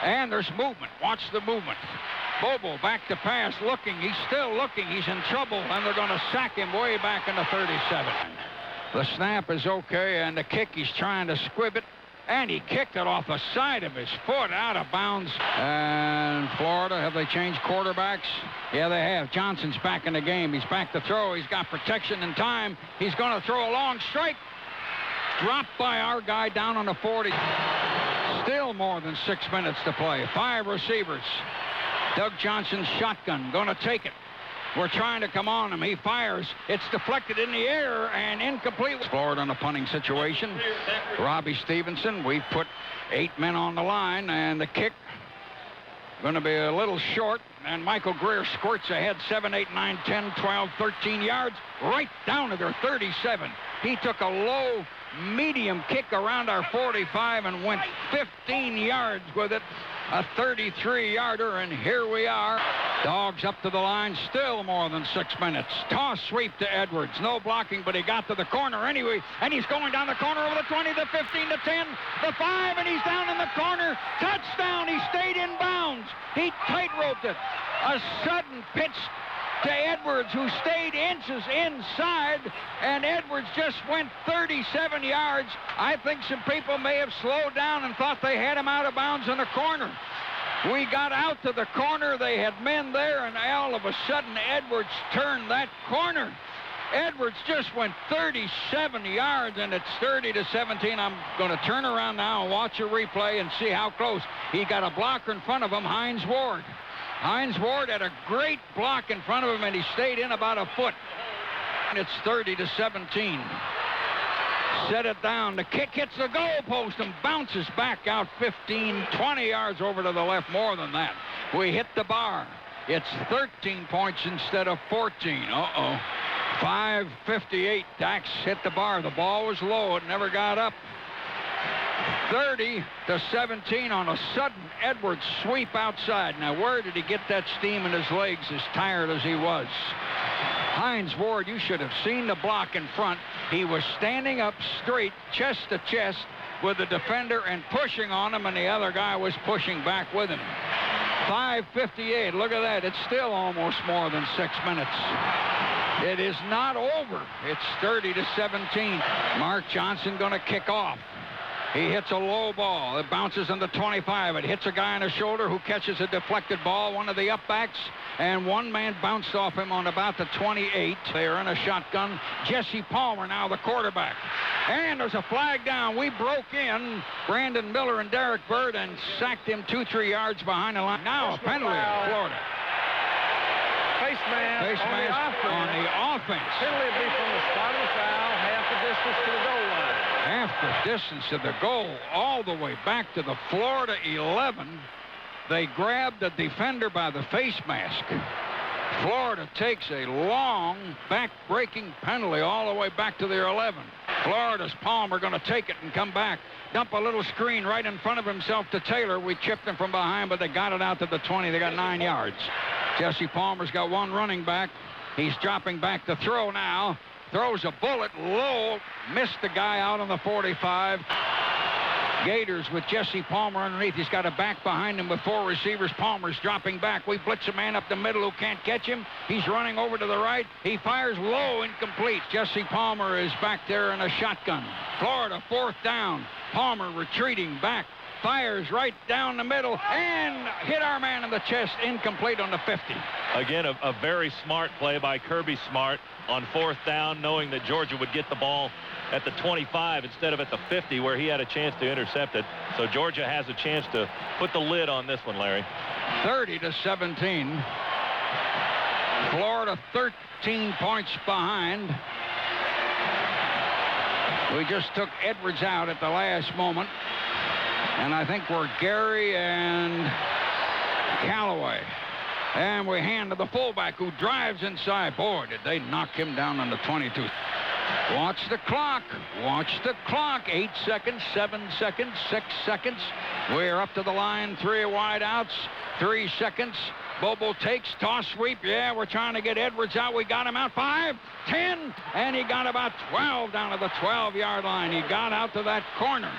And there's movement. Watch the movement. Bobo back to pass, looking. He's still looking. He's in trouble, and they're going to sack him way back in the 37. The snap is okay, and the kick, he's trying to squib it. And he kicked it off the side of his foot out of bounds. And Florida, have they changed quarterbacks? Yeah, they have. Johnson's back in the game. He's back to throw. He's got protection and time. He's going to throw a long strike. Dropped by our guy down on the 40. Still more than 6 minutes to play. 5 receivers. Doug Johnson's shotgun, going to take it. We're trying to come on him. He fires. It's deflected in the air and incomplete. Florida in a punting situation. Robbie Stevenson, we put 8 men on the line, and the kick going to be a little short. And Michael Greer squirts ahead 7, 8, 9, 10, 12, 13 yards, right down to their 37. He took a low, medium kick around our 45 and went 15 yards with it. A 33-yarder, and here we are. Dawgs up to the line, still more than 6 minutes. Toss sweep to Edwards. No blocking, but he got to the corner anyway, and he's going down the corner over the 20, the 15, the 10, the 5, and he's down in the corner. Touchdown! He stayed in bounds. He tight-roped it. A sudden pitch to Edwards, who stayed inches inside, and Edwards just went 37 yards. I think some people may have slowed down and thought they had him out of bounds in the corner. We got out to the corner. They had men there, and all of a sudden, Edwards turned that corner. Edwards just went 37 yards, and it's 30-17. I'm going to turn around now and watch a replay and see how close. He got a blocker in front of him, Hines Ward. Hines Ward had a great block in front of him, and he stayed in about a foot. And it's 30-17. Set it down. The kick hits the goal post and bounces back out 15, 20 yards over to the left, more than that. We hit the bar. It's 13 points instead of 14. Uh-oh. 5:58. Dax hit the bar. The ball was low. It never got up. 30-17 on a sudden Edwards sweep outside. Now, where did he get that steam in his legs, as tired as he was? Hines Ward, you should have seen the block in front. He was standing up straight, chest to chest, with the defender and pushing on him, and the other guy was pushing back with him. 5:58. Look at that. It's still almost more than 6 minutes. It is not over. It's 30-17. Mark Johnson going to kick off. He hits a low ball. It bounces on the 25. It hits a guy on the shoulder who catches a deflected ball, one of the upbacks, and one man bounced off him on about the 28. They are in a shotgun. Jesse Palmer now the quarterback. And there's a flag down. We broke in, Brandon Miller and Derek Bird, and sacked him 2-3 yards behind the line. Now a penalty in Florida. Face mask on the offense. Penalty will be from the spot of the foul, half the distance to the goal line. Half the distance to the goal, all the way back to the Florida 11. They grabbed the defender by the face mask. Florida takes a long back-breaking penalty all the way back to their 11. Florida's Palmer going to take it and come back. Dump a little screen right in front of himself to Taylor. We chipped him from behind, but they got it out to the 20. They got 9 yards. Jesse Palmer's got one running back. He's dropping back to throw now. Throws a bullet low. Missed the guy out on the 45. Gators with Jesse Palmer underneath. He's got a back behind him with 4 receivers. Palmer's dropping back. We blitz a man up the middle who can't catch him. He's running over to the right. He fires low, incomplete. Jesse Palmer is back there in a shotgun. Florida 4th down. Palmer retreating back. Fires right down the middle and hit our man in the chest, incomplete on the 50. Again, a very smart play by Kirby Smart on 4th down, knowing that Georgia would get the ball at the 25 instead of at the 50, where he had a chance to intercept it. So Georgia has a chance to put the lid on this one, Larry. 30-17. Florida 13 points behind. We just took Edwards out at the last moment. And I think we're Gary and Callaway. And we hand to the fullback who drives inside. Boy, did they knock him down on the 22. Watch the clock. Watch the clock. 8 seconds, 7 seconds, 6 seconds. We're up to the line. 3 wide outs. 3 seconds. Bobo takes, toss sweep. Yeah, we're trying to get Edwards out. We got him out. 5, 10, and he got about 12 down to the 12-yard line. He got out to that corner.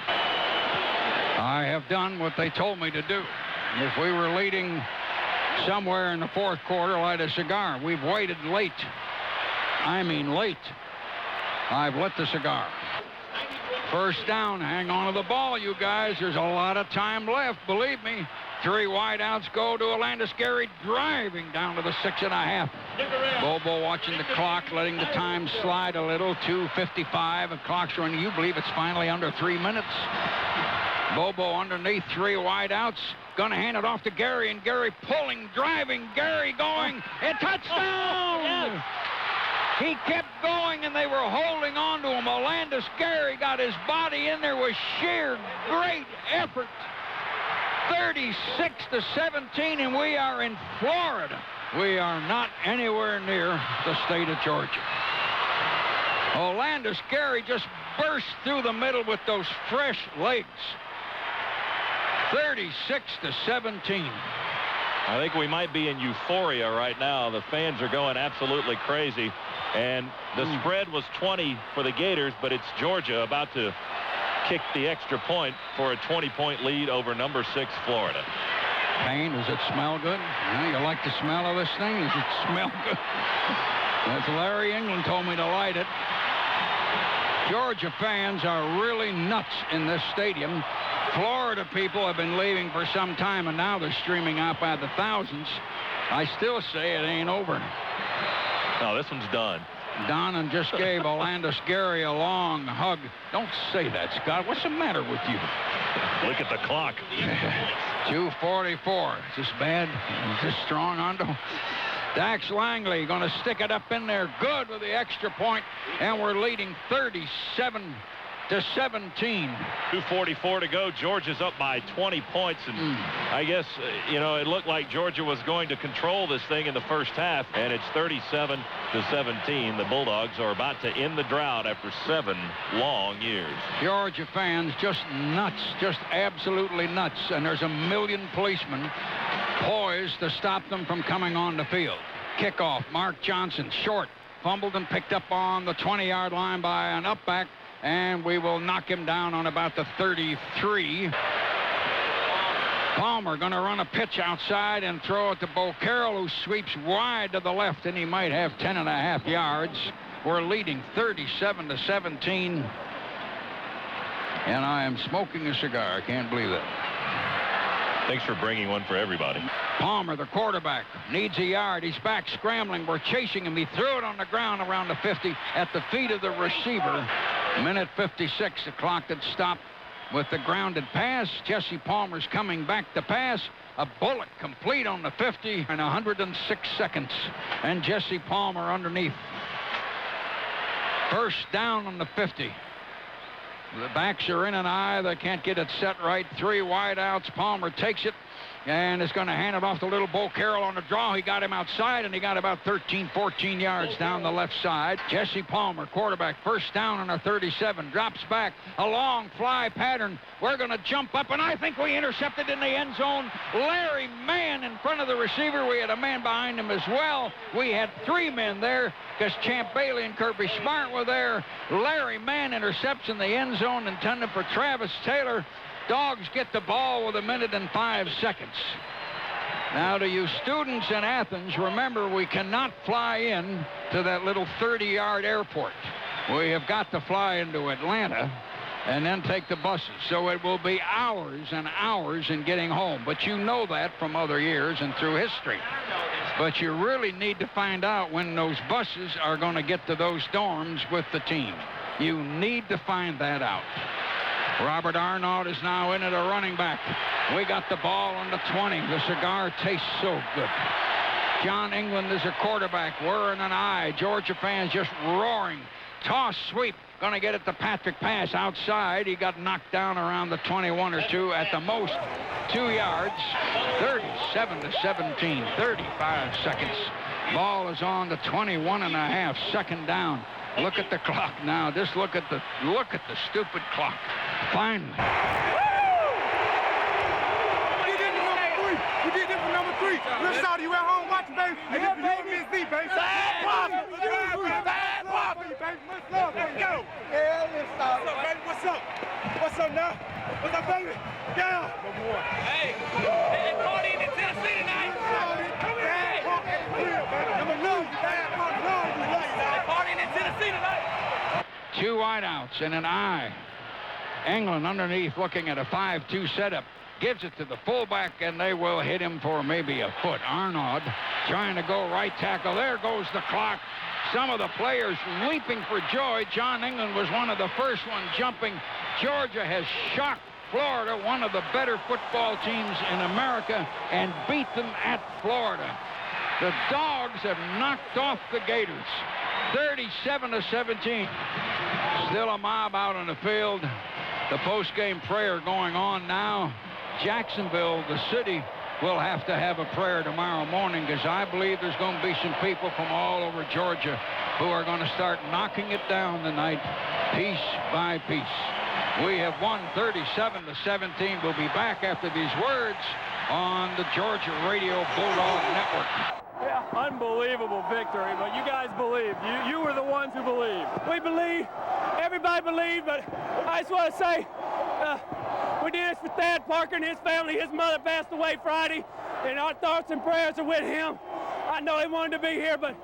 I have done what they told me to do. If we were leading somewhere in the 4th quarter, light a cigar. We've waited late. I mean late. I've lit the cigar. 1st down. Hang on to the ball, you guys. There's a lot of time left, believe me. 3 wide outs go to Alandis Gary, driving down to the 6.5. Bobo watching the clock, letting the time slide a little. 2:55. The clock's running. You believe it's finally under 3 minutes? Bobo underneath, 3 wideouts. Gonna hand it off to Gary, and Gary pulling, driving, Gary going, and touchdown! Yes. He kept going, and they were holding on to him. Olandis Gary got his body in there with sheer great effort. 36-17, and we are in Florida. We are not anywhere near the state of Georgia. Olandis Gary just burst through the middle with those fresh legs. 36-17. I think we might be in euphoria right now. The fans are going absolutely crazy. And the spread was 20 for the Gators, but it's Georgia about to kick the extra point for a 20-point lead over number 6 Florida. Payne, does it smell good? You like the smell of this thing? Does it smell good? As Larry England told me to light it. Georgia fans are really nuts in this stadium. Florida people have been leaving for some time, and now they're streaming out by the thousands. I still say it ain't over. No, this one's done. Donnan just gave Olandis Gary a long hug. Don't say that, Scott. What's the matter with you? Look at the clock. 2:44. Is this bad? Is this strong, Hondo? Dax Langley going to stick it up in there good with the extra point, and we're leading 37-17. 2:44 to go. Georgia's up by 20 points, and I guess, it looked like Georgia was going to control this thing in the first half, and it's 37-17. The Bulldogs are about to end the drought after 7 long years. Georgia fans just nuts, just absolutely nuts, and there's a million policemen poised to stop them from coming on the field. Kickoff, Mark Johnson, short, fumbled and picked up on the 20-yard line by an upback, and we will knock him down on about the 33. Palmer going to run a pitch outside and throw it to Bo Carroll, who sweeps wide to the left, and he might have 10.5 yards. We're leading 37-17, and I am smoking a cigar. I can't believe it. Thanks for bringing one for everybody. Palmer, the quarterback, needs a yard. He's back scrambling. We're chasing him. He threw it on the ground around the 50 at the feet of the receiver. Minute 56, the clock that stopped with the grounded pass. Jesse Palmer's coming back to pass. A bullet complete on the 50 in 106 seconds. And Jesse Palmer underneath. First down on the 50. The backs are in an eye. They can't get it set right. 3 wideouts. Palmer takes it and is going to hand it off to little Bo Carroll on the draw. He got him outside, and he got about 13, 14 yards down the left side. Jesse Palmer, quarterback, first down on a 37. Drops back. A long fly pattern. We're going to jump up, and I think we intercepted in the end zone. Larry Mann in front of the receiver. We had a man behind him as well. We had 3 men there because Champ Bailey and Kirby Smart were there. Larry Mann intercepts in the end zone intended for Travis Taylor. Dawgs get the ball with 1:05 seconds. Now, to you students in Athens, remember we cannot fly in to that little 30-yard airport. We have got to fly into Atlanta and then take the buses. So it will be hours and hours in getting home. But you know that from other years and through history. But you really need to find out when those buses are going to get to those dorms with the team. You need to find that out. Robert Arnaud is now in at a running back. We got the ball on the 20. The cigar tastes so good. John England is a quarterback. We're in an eye. Georgia fans just roaring. Toss sweep. Going to get it to Patrick Pass outside. He got knocked down around the 21 or 2 at the most. 2 yards. 37-17. 35 seconds. Ball is on the 21.5. Second down. Look at the clock now. Just look at the stupid clock. Finally. We did this for number 3. We're sorry you at home watching, baby. And this is your Miss B, baby. Bad pop. Bad pop. Baby, much love, baby. Go. Yeah, let's stop. What's up, baby? What's up? What's up now? What's up, baby? Yeah. No more. Hey, they party in Tennessee tonight. Come here. Number 9. Bad pop. They partying in Tennessee tonight. 2 wideouts and an eye. England underneath looking at a 5-2 setup. Gives it to the fullback, and they will hit him for maybe a foot. Arnaud trying to go right tackle. There goes the clock. Some of the players leaping for joy. John England was one of the first ones jumping. Georgia has shocked Florida, one of the better football teams in America, and beat them at Florida. The Dogs have knocked off the Gators, 37-17. Still a mob out on the field. The post-game prayer going on now. Jacksonville, the city, will have to have a prayer tomorrow morning, because I believe there's going to be some people from all over Georgia who are going to start knocking it down tonight, piece by piece. We have won 37-17. We'll be back after these words on the Georgia Radio Bulldog Network. Yeah, unbelievable victory, but you guys believed. You were the ones who believed. We believe. Everybody believed, but I just want to say we did this for Thad Parker and his family. His mother passed away Friday, and our thoughts and prayers are with him. I know he wanted to be here, but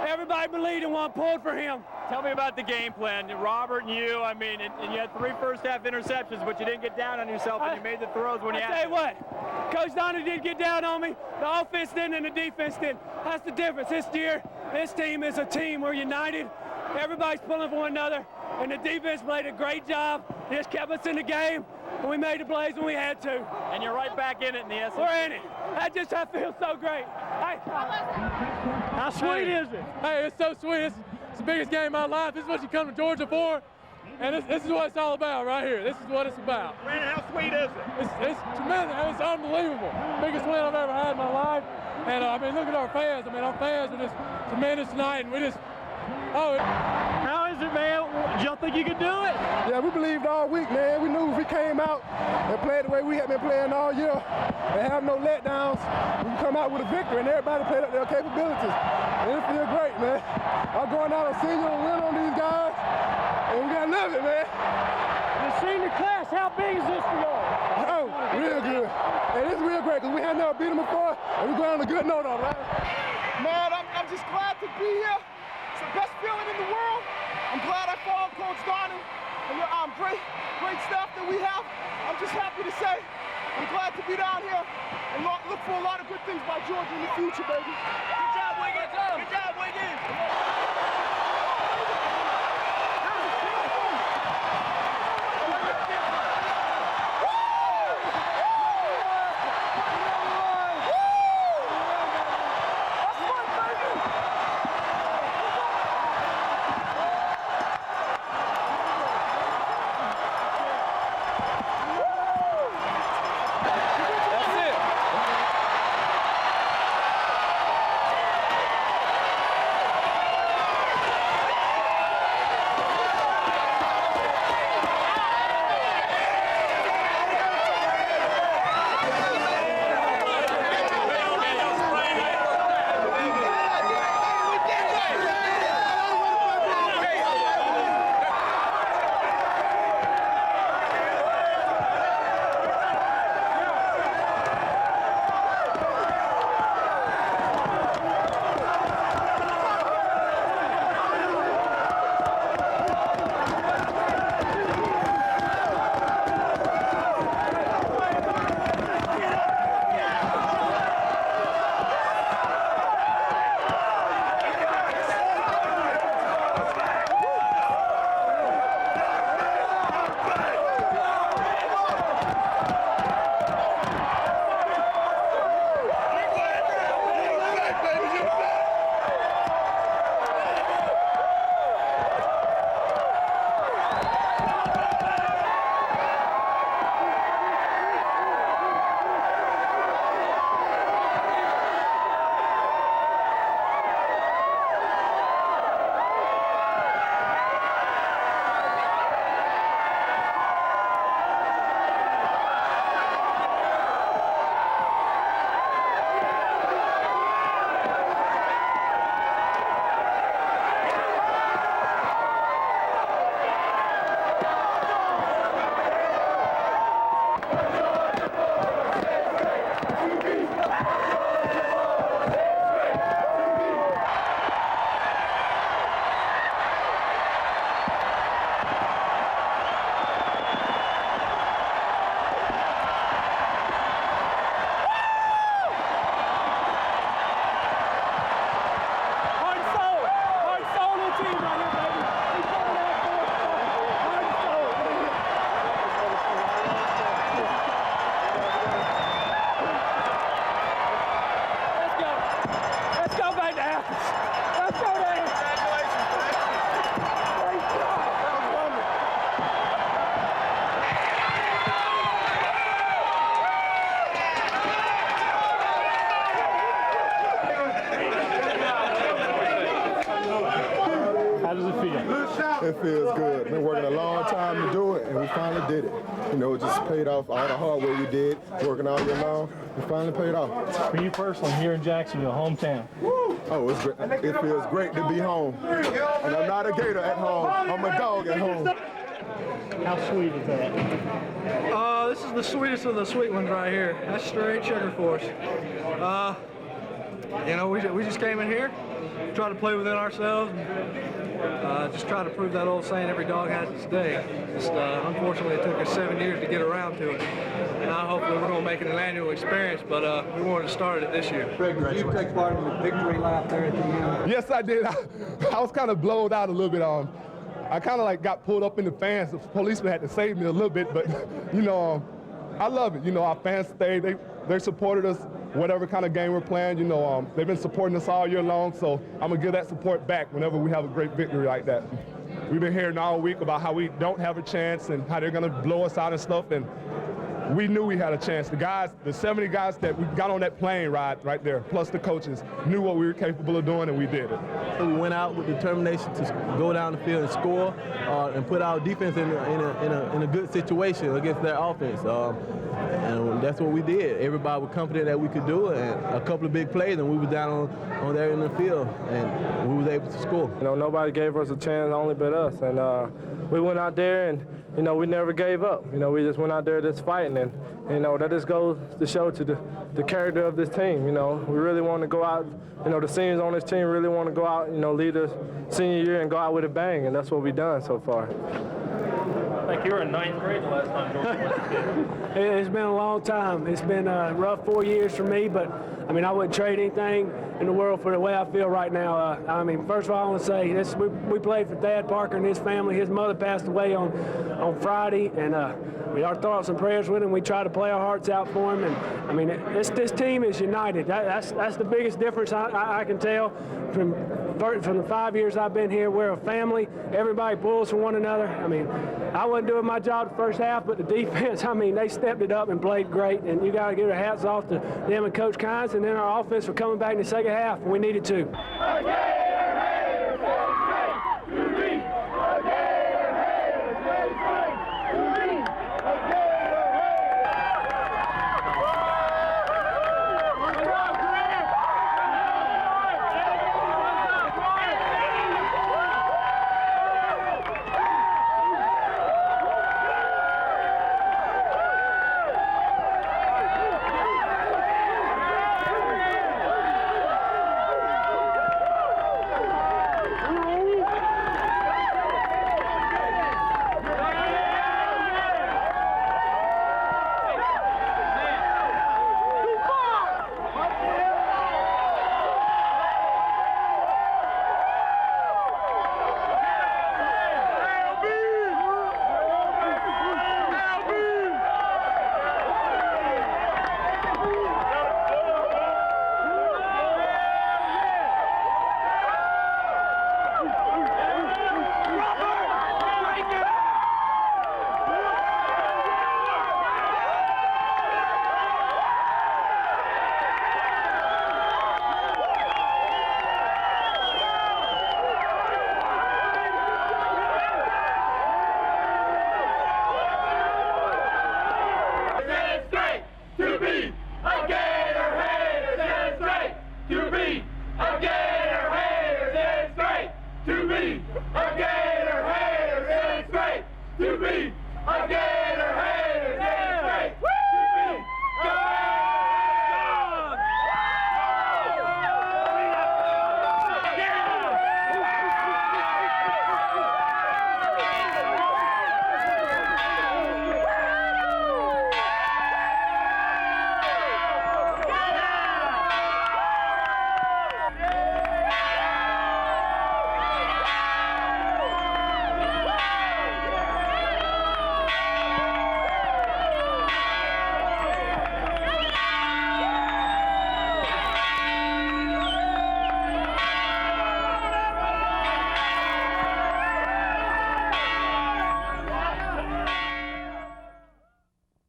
everybody believed and one pulled for him. Tell me about the game plan. Robert and you, and you had 3 first-half interceptions, but you didn't get down on yourself, and you made the throws when you had to. I tell you what, Coach Donnie did get down on me. The offense didn't and the defense didn't. That's the difference. This year, this team is a team. We're united. Everybody's pulling for one another, and the defense played a great job. They just kept us in the game, and we made the plays when we had to. And you're right back in it in the SEC. We're in it. I feel so great. How sweet is it? Hey, it's so sweet. It's the biggest game of my life. This is what you come to Georgia for, and this is what it's all about right here. This is what it's about. Brandon, how sweet is it? It's tremendous. It's unbelievable. Biggest win I've ever had in my life. And look at our fans. Our fans are just tremendous tonight, and we just. How is it, man? Did y'all think you could do it? Yeah, we believed all week, man. We knew if we came out and played the way we have been playing all year and have no letdowns, we can come out with a victory, and everybody played up their capabilities. And it feels great, man. I'm going out on senior and win on these guys, and we got to love it, man. The senior class, how big is this for y'all? Oh, real good. And it's real great, because we had never beat them before, and we're going on a good note, all right? Man, I'm just glad to be here. It's the best feeling in the world. I'm glad I followed Coach Donnie and your great staff that we have. I'm just happy to say I'm glad to be down here and look for a lot of good things by Georgia in the future, baby. Good job, Wiggins. Good job, Wiggins. it feels good. Been working a long time to do it, and we finally did it. You know, it just paid off all the hard work we did, working all year long. It finally paid off. For you personally, here in Jacksonville, hometown. Oh, it's great. It feels great to be home. And I'm not a Gator at home. I'm a Dog at home. How sweet is that? This is the sweetest of the sweet ones right here. That's straight sugar for us. You know, we just came in here, try to play within ourselves, and just try to prove that old saying, every dog has its day. Just, unfortunately, it took us 7 years to get around to it. And now hopefully we're going to make it an annual experience, but we wanted to start it this year. Did you take part in the victory lap there at the end? Yes, I did. I was kind of blowed out a little bit. I kind of like got pulled up in the fans. The policeman had to save me a little bit, but you know, I love it. You know, our fans stayed. They supported us, whatever kind of game we're playing. You know, they've been supporting us all year long, so I'm gonna give that support back whenever we have a great victory like that. We've been hearing all week about how we don't have a chance and how they're gonna blow us out and stuff, and we knew we had a chance. The guys, the 70 guys that we got on that plane ride right there, plus the coaches, knew what we were capable of doing, and we did it. So we went out with determination to go down the field and score and put our defense in a good situation against their offense. And that's what we did. Everybody was confident that we could do it, and a couple of big plays, and we were down on there in the field, and we was able to score. You know, nobody gave us a chance, only but us. And we went out there, and you know, we never gave up. You know, we just went out there just fighting, and you know, that just goes to show to the character of this team. You know, we really want to go out. You know, the seniors on this team really want to go out. You know, lead the senior year and go out with a bang, and that's what we've done so far. I think you were in 9th grade the last time Georgia won this game. It's been a long time. It's been a rough 4 years for me, but I mean, I wouldn't trade anything in the world for the way I feel right now. I mean, first of all, I want to say this: we played for Thad Parker and his family. His mother passed away on Friday, and our thoughts and prayers with him. We try to play our hearts out for him, and I mean, this team is united. That's the biggest difference I can tell from the 5 years I've been here. We're a family. Everybody pulls for one another. I mean, I wasn't doing my job the first half, but the defense, I mean, they stepped it up and played great, and you got to give our hats off to them and Coach Kynes, and then our offense for coming back in the second half when we needed to.